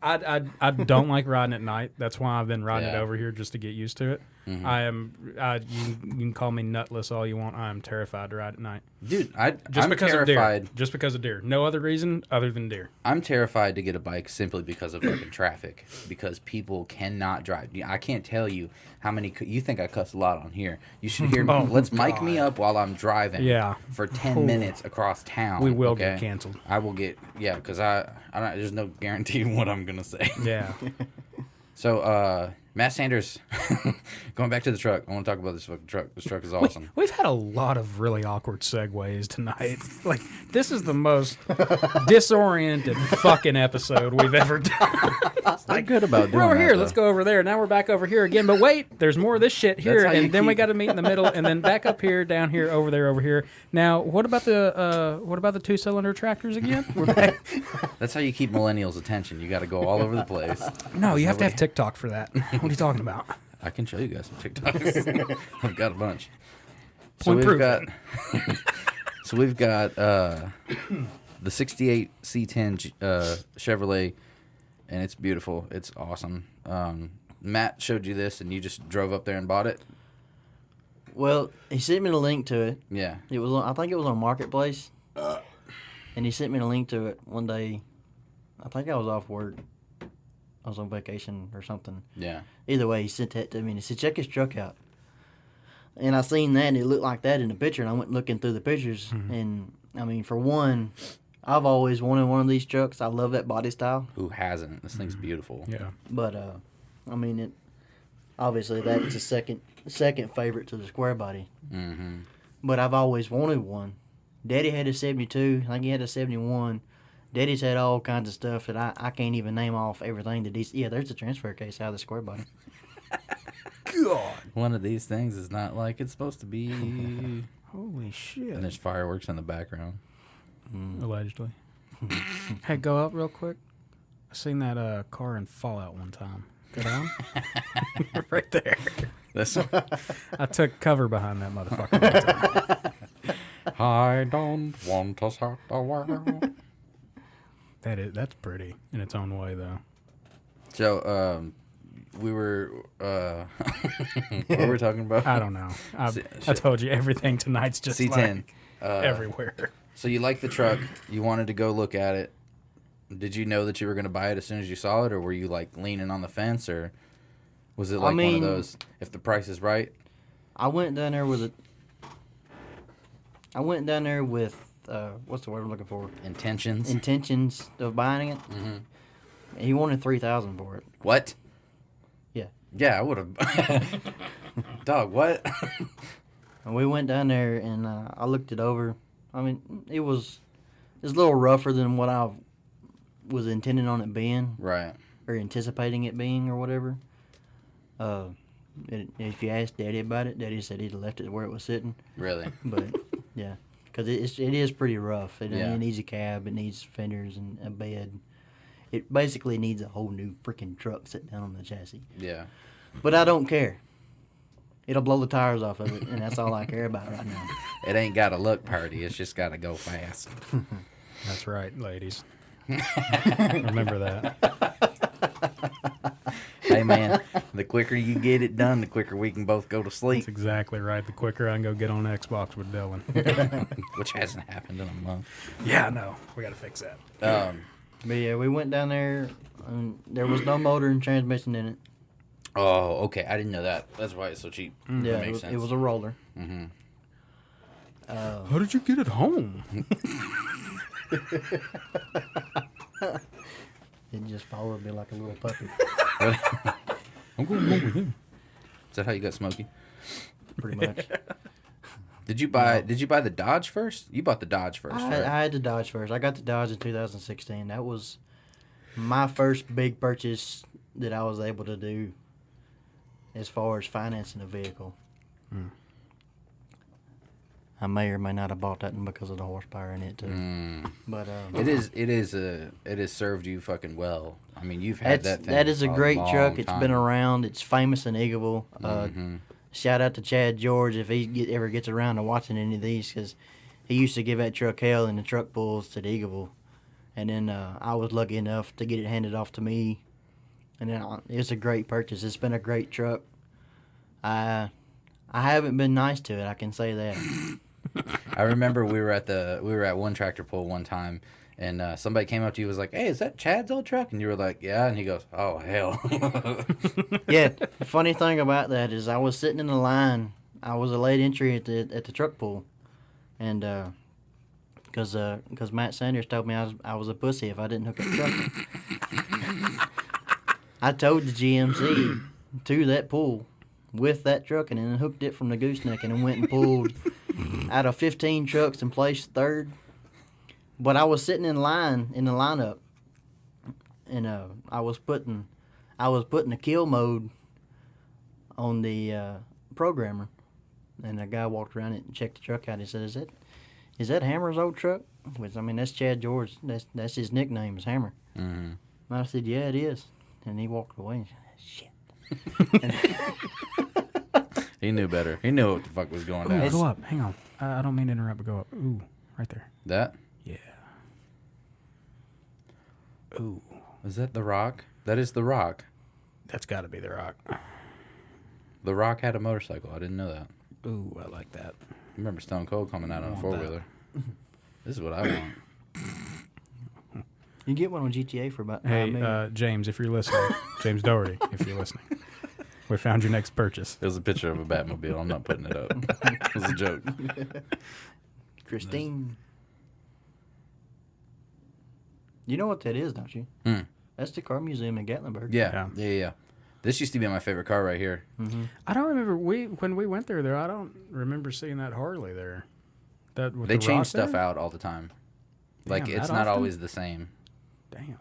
I don't like riding at night. That's why I've been riding it Yeah. over here just to get used to it. Mm-hmm. You can call me nutless all you want. I am terrified to ride at night. Dude, Just I'm because terrified. of deer. Just because of deer. No other reason other than deer. I'm terrified to get a bike simply because of fucking traffic. Because people cannot drive. I can't tell you how many. You think I cuss a lot on here? You should hear me. Oh, Let's mic me up while I'm driving. Yeah. For 10 minutes across town. We will okay? get canceled. I will get because I don't. There's no guarantee what I'm gonna say. Yeah. So Matt Sanders, going back to the truck. I want to talk about this fucking truck. This truck is awesome. We've had a lot of really awkward segues tonight. Like, this is the most disoriented fucking episode we've ever done. I'm good about doing We're over that, here. though. Let's go over there. Now we're back over here again. But wait, there's more of this shit here, how you and then we keep- got to meet in the middle, and then back up here, down here, over there, over here. Now, what about the 2-cylinder tractors again? We're back. That's how you keep millennials' attention. You got to go all over the place. No, you have to have TikTok for that. What are you talking about? I can show you guys some TikToks. I've got a bunch. Point we've proven. got. So we've got the '68 C10 Chevrolet, and it's beautiful. It's awesome. Matt showed you this, and you just drove up there and bought it. Well, he sent me the link to it. Yeah. It was I think it was on Marketplace. And he sent me the link to it one day. I think I was off work. I was on vacation or something. Yeah. Either way, he sent that to me and he said, check his truck out. And I seen that and it looked like that in the picture, and I went looking through the pictures. And I mean, for one, I've always wanted one of these trucks. I love that body style. Who hasn't? This thing's beautiful. Yeah. But I mean, it obviously that's a second favorite to the square body. Mm-hmm. But I've always wanted one. Daddy had a 72. I think he had a 71. Daddy's had all kinds of stuff that I can't even name off everything that he's... Yeah, there's a transfer case out of the square body. God. One of these things is not like it's supposed to be. Holy shit. And there's fireworks in the background. Allegedly. Hey, go up real quick. I seen that car in Fallout one time. Go down. Right there. This. I took cover behind that motherfucker one time. I don't want to start the world. That's pretty in its own way, though. So, we were, what were we talking about? I don't know. I told you everything tonight's just C10. like everywhere. So you like the truck. You wanted to go look at it. Did you know that you were going to buy it as soon as you saw it, or were you, like, leaning on the fence, or was it, like, one of those, if the price is right? I went down there with what's the word I'm looking for? Intentions? Intentions of buying it. Mm-hmm. He wanted $3,000 for it. What? Yeah. Yeah, I would have. Dog, what? And we went down there and I looked it over. I mean, it was a little rougher than what I was intending on it being, Right. or anticipating it being, or whatever. If you asked Daddy about it, Daddy said he'd left it where it was sitting. Really? But yeah, because it is pretty rough. Yeah. It needs a cab, it needs fenders and a bed. It basically needs a whole new freaking truck sit down on the chassis. Yeah. But I don't care. It'll blow the tires off of it, and that's all I care about right now. It ain't got to look pretty. It's just got to go fast. That's right, ladies. Remember that. Hey, man, the quicker you get it done, the quicker we can both go to sleep, That's exactly right. The quicker I can go get on Xbox with Dylan. which hasn't happened in a month. Yeah, no. We got to fix that. But yeah, we went down there, and there was no motor and transmission in it. Oh, okay. I didn't know that. That's why it's so cheap. Yeah, That makes sense. it was a roller. Mm-hmm. How did you get it home? It just followed me like a little puppy, I'm going home with him. Is that how you got Smokey? pretty much. Did you buy the Dodge first? You bought the Dodge first, I right? had the Dodge first. I got the Dodge in 2016. That was my first big purchase that I was able to do. as far as financing a vehicle. I may or may not have bought that one because of the horsepower in it too. But It has served you fucking well. I mean, you've had that thing. that is a for great long truck. It's been time. around. It's famous in Eagleville. Shout out to Chad George if he ever gets around to watching any of these, because he used to give that truck hell in the truck pulls to the Eagleville. And then I was lucky enough to get it handed off to me. And then it's a great purchase. It's been a great truck. I haven't been nice to it, I can say that. I remember we were at one tractor pull one time, and somebody came up to you and was like, "Hey, is that Chad's old truck?" And you were like, "Yeah." And he goes, "Oh hell." Yeah, the funny thing about that is I was sitting in the line. I was a late entry at the truck pull, and because Matt Sanders told me I was a pussy if I didn't hook that truck. I towed the GMC to that pool with that truck and then hooked it from the gooseneck and then went and pulled out of 15 trucks and placed third. But I was sitting in the lineup, and I was putting the kill mode on the programmer, and a guy walked around it and checked the truck out. He said, "Is that Hammer's old truck?" Which, I mean, that's Chad George. That's his nickname is Hammer. Mm-hmm. And I said, "Yeah, it is." And he walked away. And said, "Shit." He knew better. He knew what the fuck was going Ooh, down. go up. Hang on. I don't mean to interrupt, but go up. Ooh, right there. That? Yeah. Ooh. Is that The Rock? That is The Rock. That's got to be the Rock. The Rock had a motorcycle. I didn't know that. Ooh, I like that. I remember Stone Cold coming out on a want four-wheeler. This is what I want. You get one on GTA for about $9 Hey, million. James, if you're listening, James Doherty, if you're listening, we found your next purchase. There's a picture of a Batmobile. I'm not putting it up. It was a joke. Christine. You know what that is, don't you? Hmm. That's the car museum in Gatlinburg. Yeah. This used to be my favorite car right here. I don't remember when we went there. I don't remember seeing that Harley there. That with They the change rock stuff there? out all the time. Like, Damn, it's that not often? always the same. Damn.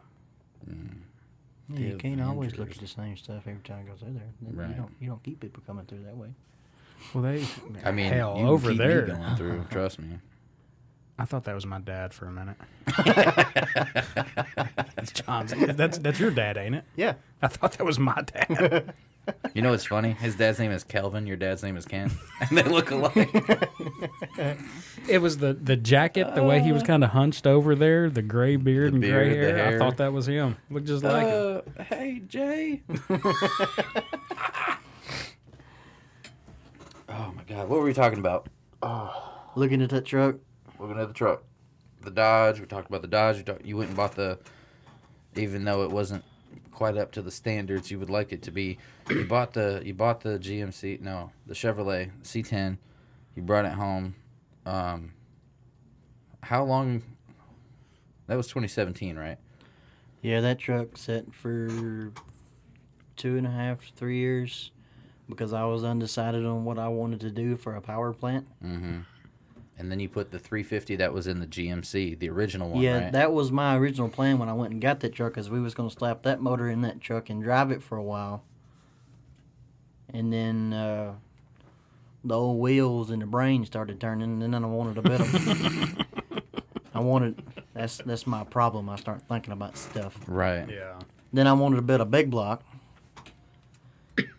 Yeah, you Give can't always look interest. at the same stuff every time you go through there. Right. You don't keep people coming through that way. Well, they. I mean, hell, you can over keep me there. going through. Trust me. I thought that was my dad for a minute. That's John's. That's your dad, ain't it? Yeah. I thought that was my dad. You know what's funny? His dad's name is Kelvin. Your dad's name is Ken. And they look alike. It was the jacket, the way he was kind of hunched over there, the gray beard The and beard, gray the hair. I hair. thought that was him. Looked just like him. Hey, Jay. Oh, my God. What were we talking about? Looking at that truck. Looking at the truck. The Dodge. We talked about the Dodge. You went and bought the... Even though it wasn't quite up to the standards you would like it to be, you bought the GMC... No, the Chevrolet C10. You brought it home. How long... That was 2017, right? Yeah, that truck sat for 2.5 to 3 years because I was undecided on what I wanted to do for a power plant. Mm-hmm. And then you put the 350 that was in the GMC, the original one, Yeah, right? that was my original plan when I went and got that truck, because we was going to slap that motor in that truck and drive it for a while. And then the old wheels and the brain started turning, and then I wanted a bit of... That's my problem. I start thinking about stuff. Right. Yeah. Then I wanted a bit of big block.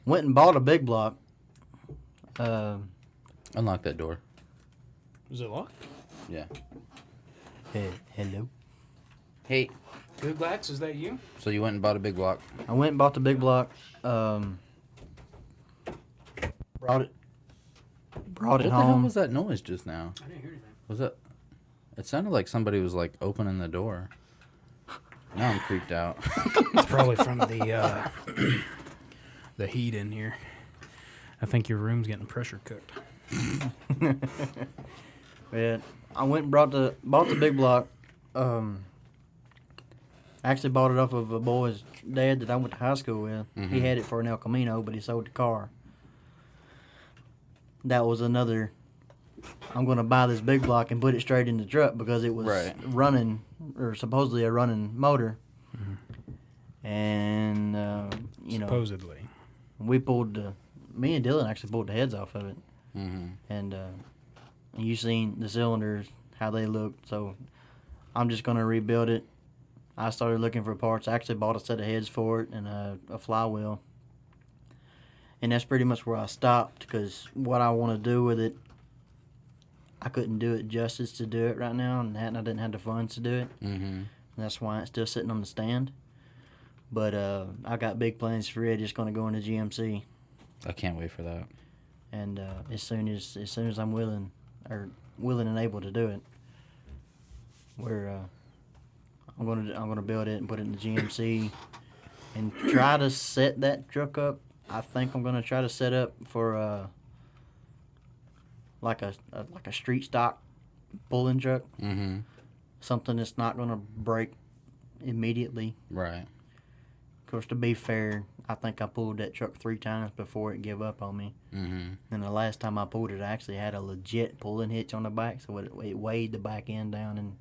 Went and bought a big block. Unlock that door. Was it locked? Yeah. Hello. Hey. Googlax, is that you? So you went and bought a big block. I went and bought the big block. Brought it What the hell home. was that noise just now? I didn't hear anything. Was it? It sounded like somebody was like opening the door. Now I'm creeped out. It's probably from the heat in here. I think your room's getting pressure cooked. Yeah, I went and bought the big block. I actually bought it off of a boy's dad that I went to high school with. He had it for an El Camino, but he sold the car. That was another. I'm going to buy this big block and put it straight in the truck because it was Right. running, or supposedly a running motor. And you know, Supposedly. we pulled the me and Dylan actually pulled the heads off of it. Mm-hmm. And you seen the cylinders, how they look. So I'm just going to rebuild it. I started looking for parts. I actually bought a set of heads for it and a flywheel. And that's pretty much where I stopped, because what I want to do with it, I couldn't do it justice to do it right now, and I didn't have the funds to do it. Mm-hmm. And that's why it's still sitting on the stand. But I got big plans for it. It's going to go into GMC. I can't wait for that. And as soon as I'm willing and able to do it, I'm gonna build it and put it in the GMC and try to set that truck up. I think I'm gonna try to set up for like a street stock pulling truck, Mm-hmm. something that's not gonna break immediately. Right. Of course, to be fair, I think I pulled that truck 3 times before it gave up on me. Mm-hmm. And the last time I pulled it, I actually had a legit pulling hitch on the back, so it weighed the back end down and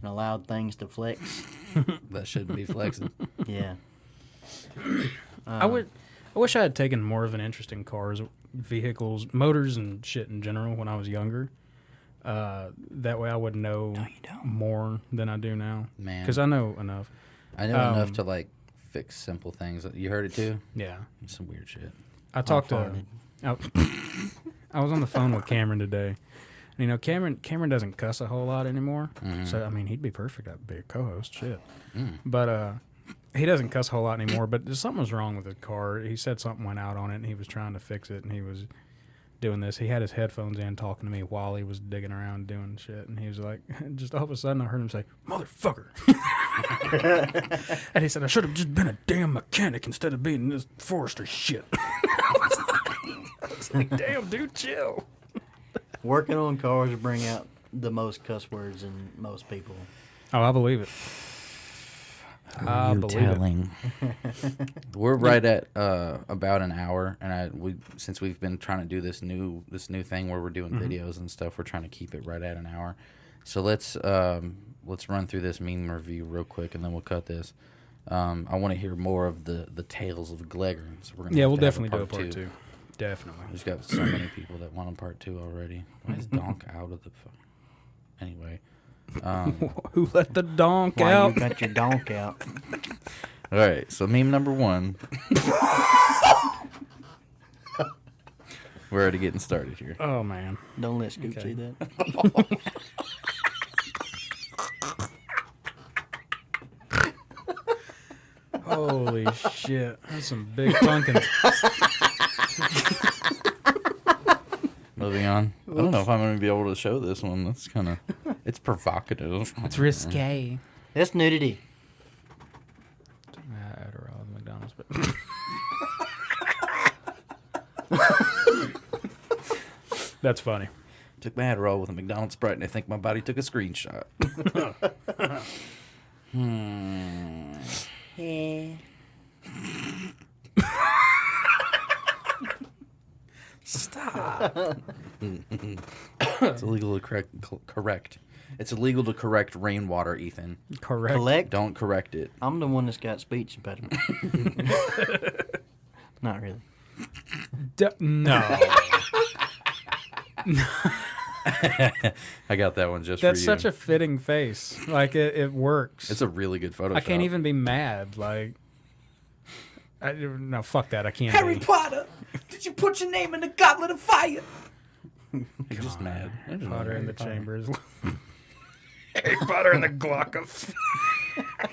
allowed things to flex. That shouldn't be flexing. Yeah. I wish I had taken more of an interest in cars, vehicles, motors, and shit in general when I was younger. That way I would know more than I do now. Man. Because I know enough. I know enough to, like, fix simple things. You heard it, too? Yeah. Some weird shit. I talked to... I was on the phone with Cameron today. And, you know, Cameron doesn't cuss a whole lot anymore. Mm-hmm. So, I mean, he'd be perfect to be a co-host. Shit. Mm. But he doesn't cuss a whole lot anymore. But something was wrong with the car. He said something went out on it, and he was trying to fix it, and he was doing this. He had his headphones in talking to me while he was digging around doing shit. And he was like, just all of a sudden I heard him say, "Motherfucker." And he said, "I should have just been a damn mechanic instead of being this forestry shit." I was like, damn, dude, chill. Working on cars bring out the most cuss words in most people. Oh, I believe it. I believe it. We're right at about an hour, and since we've been trying to do this new thing where we're doing videos and stuff, we're trying to keep it right at an hour. So let's run through this meme review real quick, and then we'll cut this. I want to hear more of the tales of Glegern. So we're gonna We'll definitely do a part 2. Definitely. There's got so many people that want a part 2 already. Why is Donk out of the phone? Anyway. Who let the donk Why out? you got your donk out? All right, so meme number 1. We're already getting started here. Oh, man. Don't let Scoop Okay. see that. Holy shit. That's some big pumpkins. Moving on. I don't know if I'm going to be able to show this one. That's kind of... It's provocative. It's risque. That's nudity. Adderall at McDonald's, but... That's funny. Took my Adderall with a McDonald's Sprite, and I think my body took a screenshot. Stop. It's illegal to correct. It's illegal to correct rainwater, Ethan. Correct. Collect. Don't correct it. I'm the one that's got speech impediment. Not really. No. I got that one just That's for you. such a fitting face. Like, it works. It's a really good Photoshop. I can't even be mad. Like, no, fuck that. I can't Harry be. Potter, did you put your name in the goblet of fire? You're just mad. I'm just Potter mad. in the chambers. Harry Potter in the Glock of...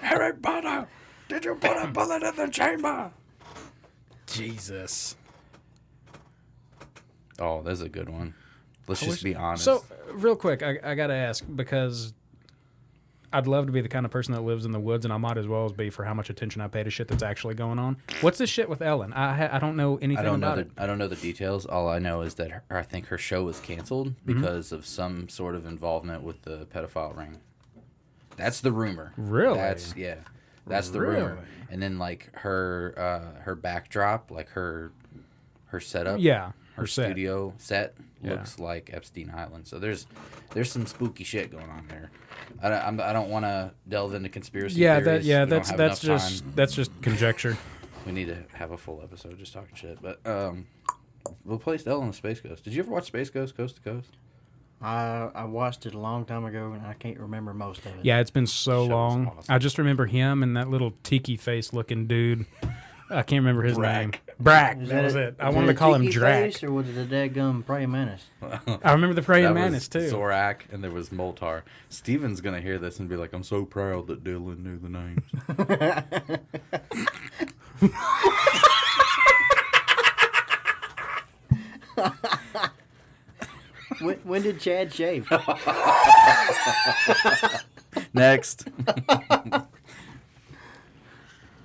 Harry Potter, did you put a bullet in the chamber? Jesus. Oh, that's a good one. Let's just be honest. So, real quick, I got to ask, because I'd love to be the kind of person that lives in the woods, and I might as well be for how much attention I pay to shit that's actually going on. What's this shit with Ellen? I don't know anything about it. I don't know the details. All I know is that I think her show was canceled because of some sort of involvement with the pedophile ring. That's the rumor. Really? That's the rumor. Really? And then like her backdrop, like her setup. Yeah. Her set. studio set Yeah. looks like Epstein Island. So there's some spooky shit going on there. I don't want to delve into conspiracy theories. That's just conjecture. We need to have a full episode just talking shit. But Replaced L on the Space Ghost. Did you ever watch Space Ghost Coast to Coast? I watched it a long time ago, and I can't remember most of it. Yeah, it's been so Show was long. awesome. I just remember him and that little tiki face looking dude. I can't remember his name. Brack. Is That was it. I is wanted it to call a him tiki Drac. face, or was it a dadgum praying mantis? I remember the praying That mantis was too. Zorak, and there was Moltar. Steven's gonna hear this and be like, "I'm so proud that Dylan knew the names." When did Chad shave? Next.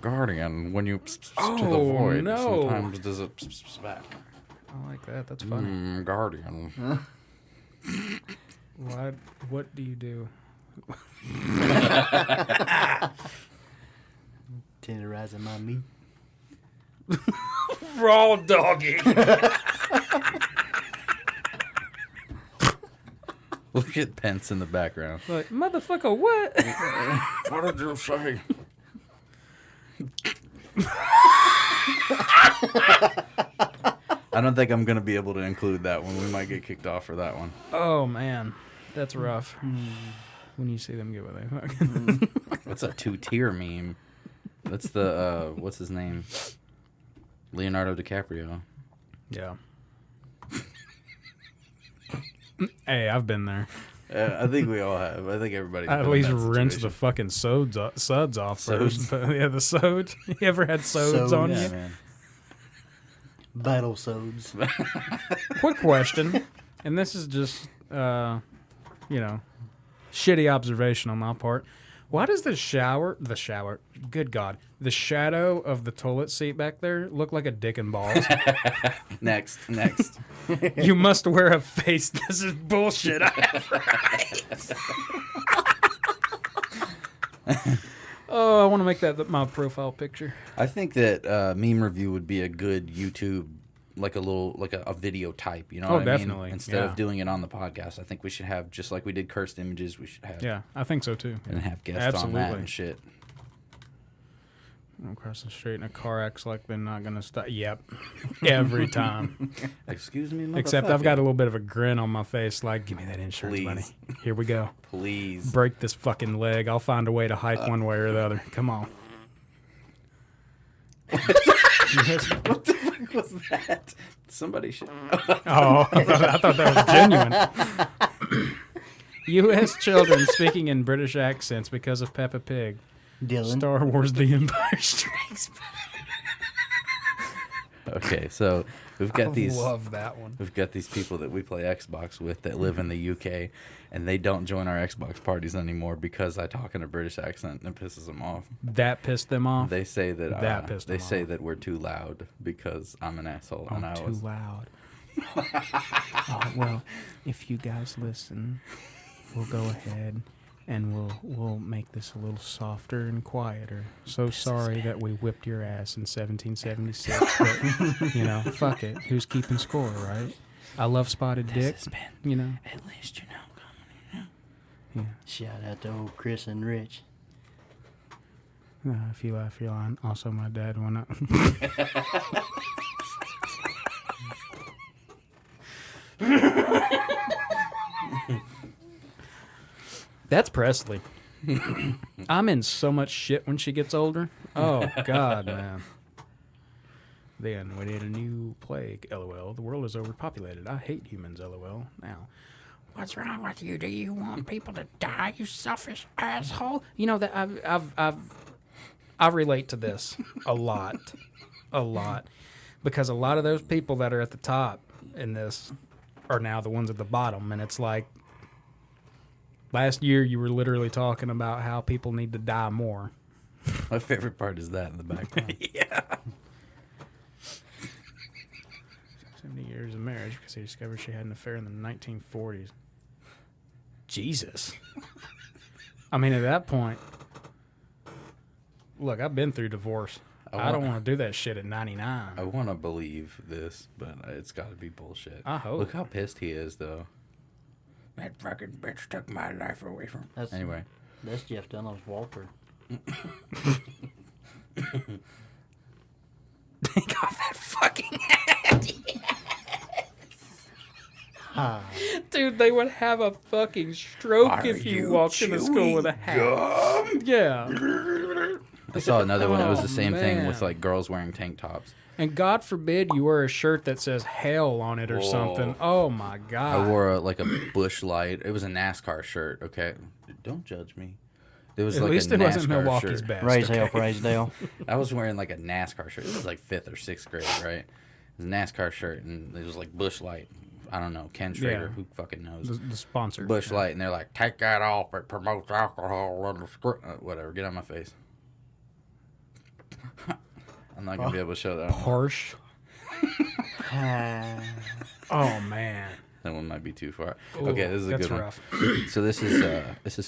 Guardian, when you to the Oh, void, no. sometimes does it back. I like that. That's funny. Guardian. What do you do? Tenderizing my meat. Raw doggy. Look at Pence in the background. Like, motherfucker, what? What did you say? I don't think I'm gonna be able to include that one. We might get kicked off for that one. Oh man, that's rough. When you see them get what they fucking. What's a 2-tier meme? That's the what's his name? Leonardo DiCaprio. Yeah. Hey, I've been there. I think we all have. I think everybody. I at least rinse the fucking suds off first. But yeah, the sods. You ever had sods on Yeah, you? man. Battle sods. Quick question, and this is just, shitty observation on my part. Why does the good God, the shadow of the toilet seat back there look like a dick and balls? Next. You must wear a face. This is bullshit. I have rights. Oh, I want to make that my profile picture. I think that meme review would be a good YouTube, like a video type. You know what I definitely. mean? Instead Yeah. of doing it on the podcast, I think we should have, just like we did cursed images, we should have Yeah, I think so too. and have guests on that Absolutely. and shit. I'm across the street and a car acts like they're not gonna stop. Yep, every time. Excuse me, Except I've got a motherfucker. little bit of a grin on my face, like, give me that insurance money. Please. Here we go. Please. Break this fucking leg. I'll find a way to hike one way or the other. Come on. Yes. What the fuck was that? Somebody should. Oh, I thought that was genuine. U.S. children speaking in British accents because of Peppa Pig. Dylan. Star Wars: The Empire Strikes Back. Okay, so we've got these. Love that one. We've got these people that we play Xbox with that live in the UK, and they don't join our Xbox parties anymore because I talk in a British accent and it pisses them off. That pissed them off. They say that That pissed they them say off. that we're too loud because I'm an asshole, Oh, and I too was. loud. Oh, well, if you guys listen, we'll go ahead and we'll make this a little softer and quieter. So sorry that we whipped your ass in 1776, but fuck it. Who's keeping score, right? I love spotted dick. You know. At least you know. Yeah. Shout out to old Chris and Rich. If you laugh, you're lying. Also, my dad went up. That's Presley. I'm in so much shit when she gets older. Oh, God, man. Then we need a new plague, LOL. The world is overpopulated. I hate humans, LOL. Now, what's wrong with you? Do you want people to die, you selfish asshole? You know that I relate to this a lot, because a lot of those people that are at the top in this are now the ones at the bottom, and it's like last year you were literally talking about how people need to die more. My favorite part is that in the background. Yeah. 70 years of marriage because he discovered she had an affair in the 1940s. Jesus. I mean, at that point, look, I've been through divorce. I don't want to do that shit at 99. I want to believe this, but it's got to be bullshit. I hope. Look how pissed he is, though. That fucking bitch took my life away from me. Anyway. That's Jeff Dunham's Walter. Take off that fucking hat. Dude, they would have a fucking stroke if you walked into school with a hat. Yeah. I saw another one. It was the same thing with man. like girls wearing tank tops. And God forbid you wear a shirt that says hell on it or something. Oh my God. I wore like a Bush Light. It was a NASCAR shirt. Okay, don't judge me. It was At like least a it wasn't NASCAR Milwaukee's shirt. best. Raise hell, okay? praise Dale. I was wearing like a NASCAR shirt. It was like 5th or 6th grade, right? It was a NASCAR shirt, and it was like Bush Light. I don't know, Ken Schrader, Yeah. who fucking knows? The sponsor. Bush Light, and they're like, take that off. It promotes alcohol on the script. Whatever, get out of my face. I'm not gonna be able to show that. Porsche. Oh man. That one might be too far. Ooh, Okay, this is a that's good rough. one. So this is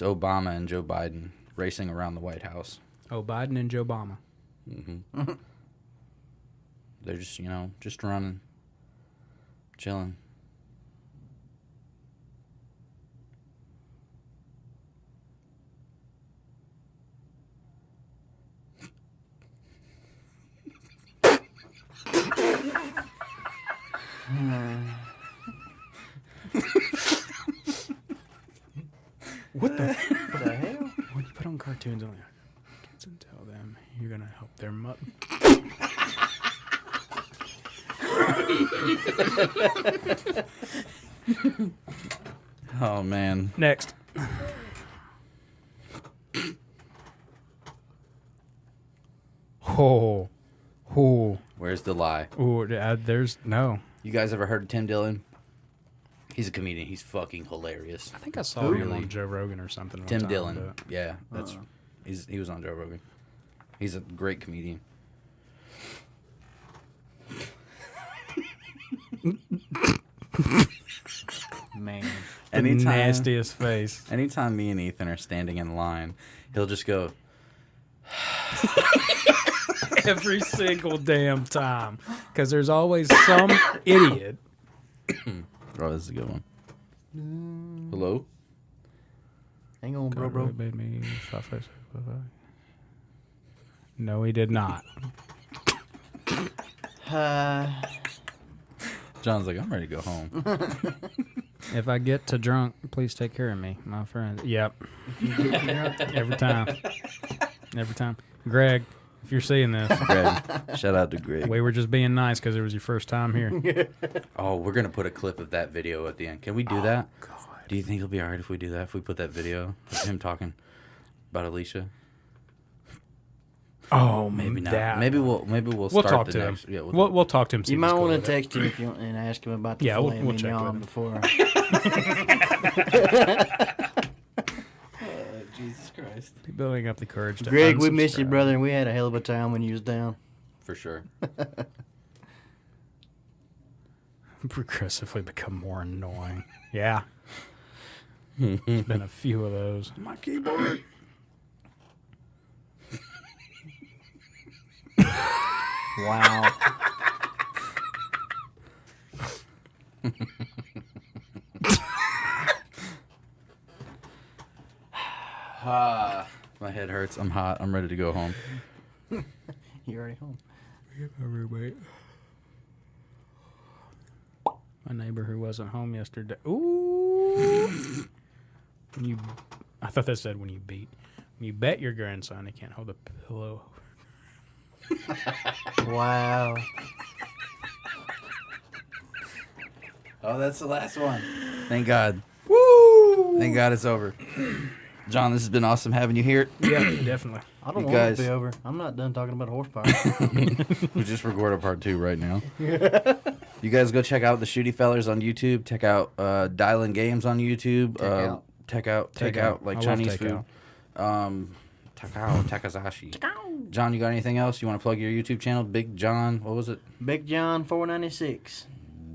Obama and Joe Biden racing around the White House. Oh, Biden and Joe Obama. They're just just running, chilling. What the? What the hell? When you put on cartoons, only kids and tell them you're gonna help their mother. Oh man. Next. Oh, Where's the lie? there's no. You guys ever heard of Tim Dillon? He's a comedian. He's fucking hilarious. I think I saw him on Joe Rogan or something. one Tim time, Dillon. but- Yeah, that's he was on Joe Rogan. He's a great comedian. Man. The nastiest face. Anytime me and Ethan are standing in line, he'll just go, Every single damn time. Because there's always some idiot. oh, this is a good one. Hello? Hang on, bro. Made me soft-face. No, he did not. John's like, I'm ready to go home. If I get too drunk, please take care of me, my friend. Yep. Every time. Every time. Greg, if you're seeing this, Greg. Shout out to Greg. we were just being nice because it was your first time here. Oh, we're going to put a clip of that video at the end. Can we do that? God. Do you think it'll be all right if we do that? If we put that video of him talking about Alicia? Oh, Maybe not. that Maybe one. we'll We'll start talk the to next. him. Yeah, We'll talk to him. see You if might he's cool want to with it. text him if you want, and ask him about the Yeah, filet we'll check with mignon him. before. Jesus Christ. Be building up the courage to Greg, we miss you, unsubscribe. brother, and we had a hell of a time when you was down. For sure. Progressively become more annoying. Yeah. There's been a few of those. My keyboard. Wow. My head hurts. I'm hot. I'm ready to go home. You already home? My neighbor who wasn't home yesterday. Ooh. I thought that said when you beat. When you bet your grandson he can't hold a pillow. Wow. Oh, that's the last one. Thank God. Woo! Thank God it's over. John, this has been awesome having you here. Yeah, definitely. I don't You want it guys- to be over. I'm not done talking about horsepower. We just recorded part 2 right now. You guys go check out the Shooty Fellers on YouTube. Check out Dialing Games on YouTube. Take out like I love Chinese takeout. food. Takazashi. John, you got anything else? You want to plug your YouTube channel? Big John, what was it? Big John 496.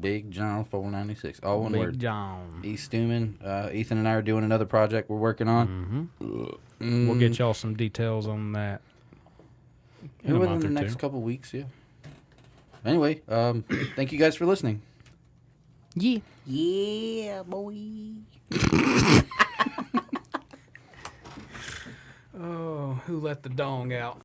Big John 496. All one Big word. John. East Stewman. Ethan and I are doing another project we're working on. We'll get y'all some details on that in a within month the or next two. couple weeks, yeah. Anyway, thank you guys for listening. Yeah. Yeah, boy. Oh, who let the dong out?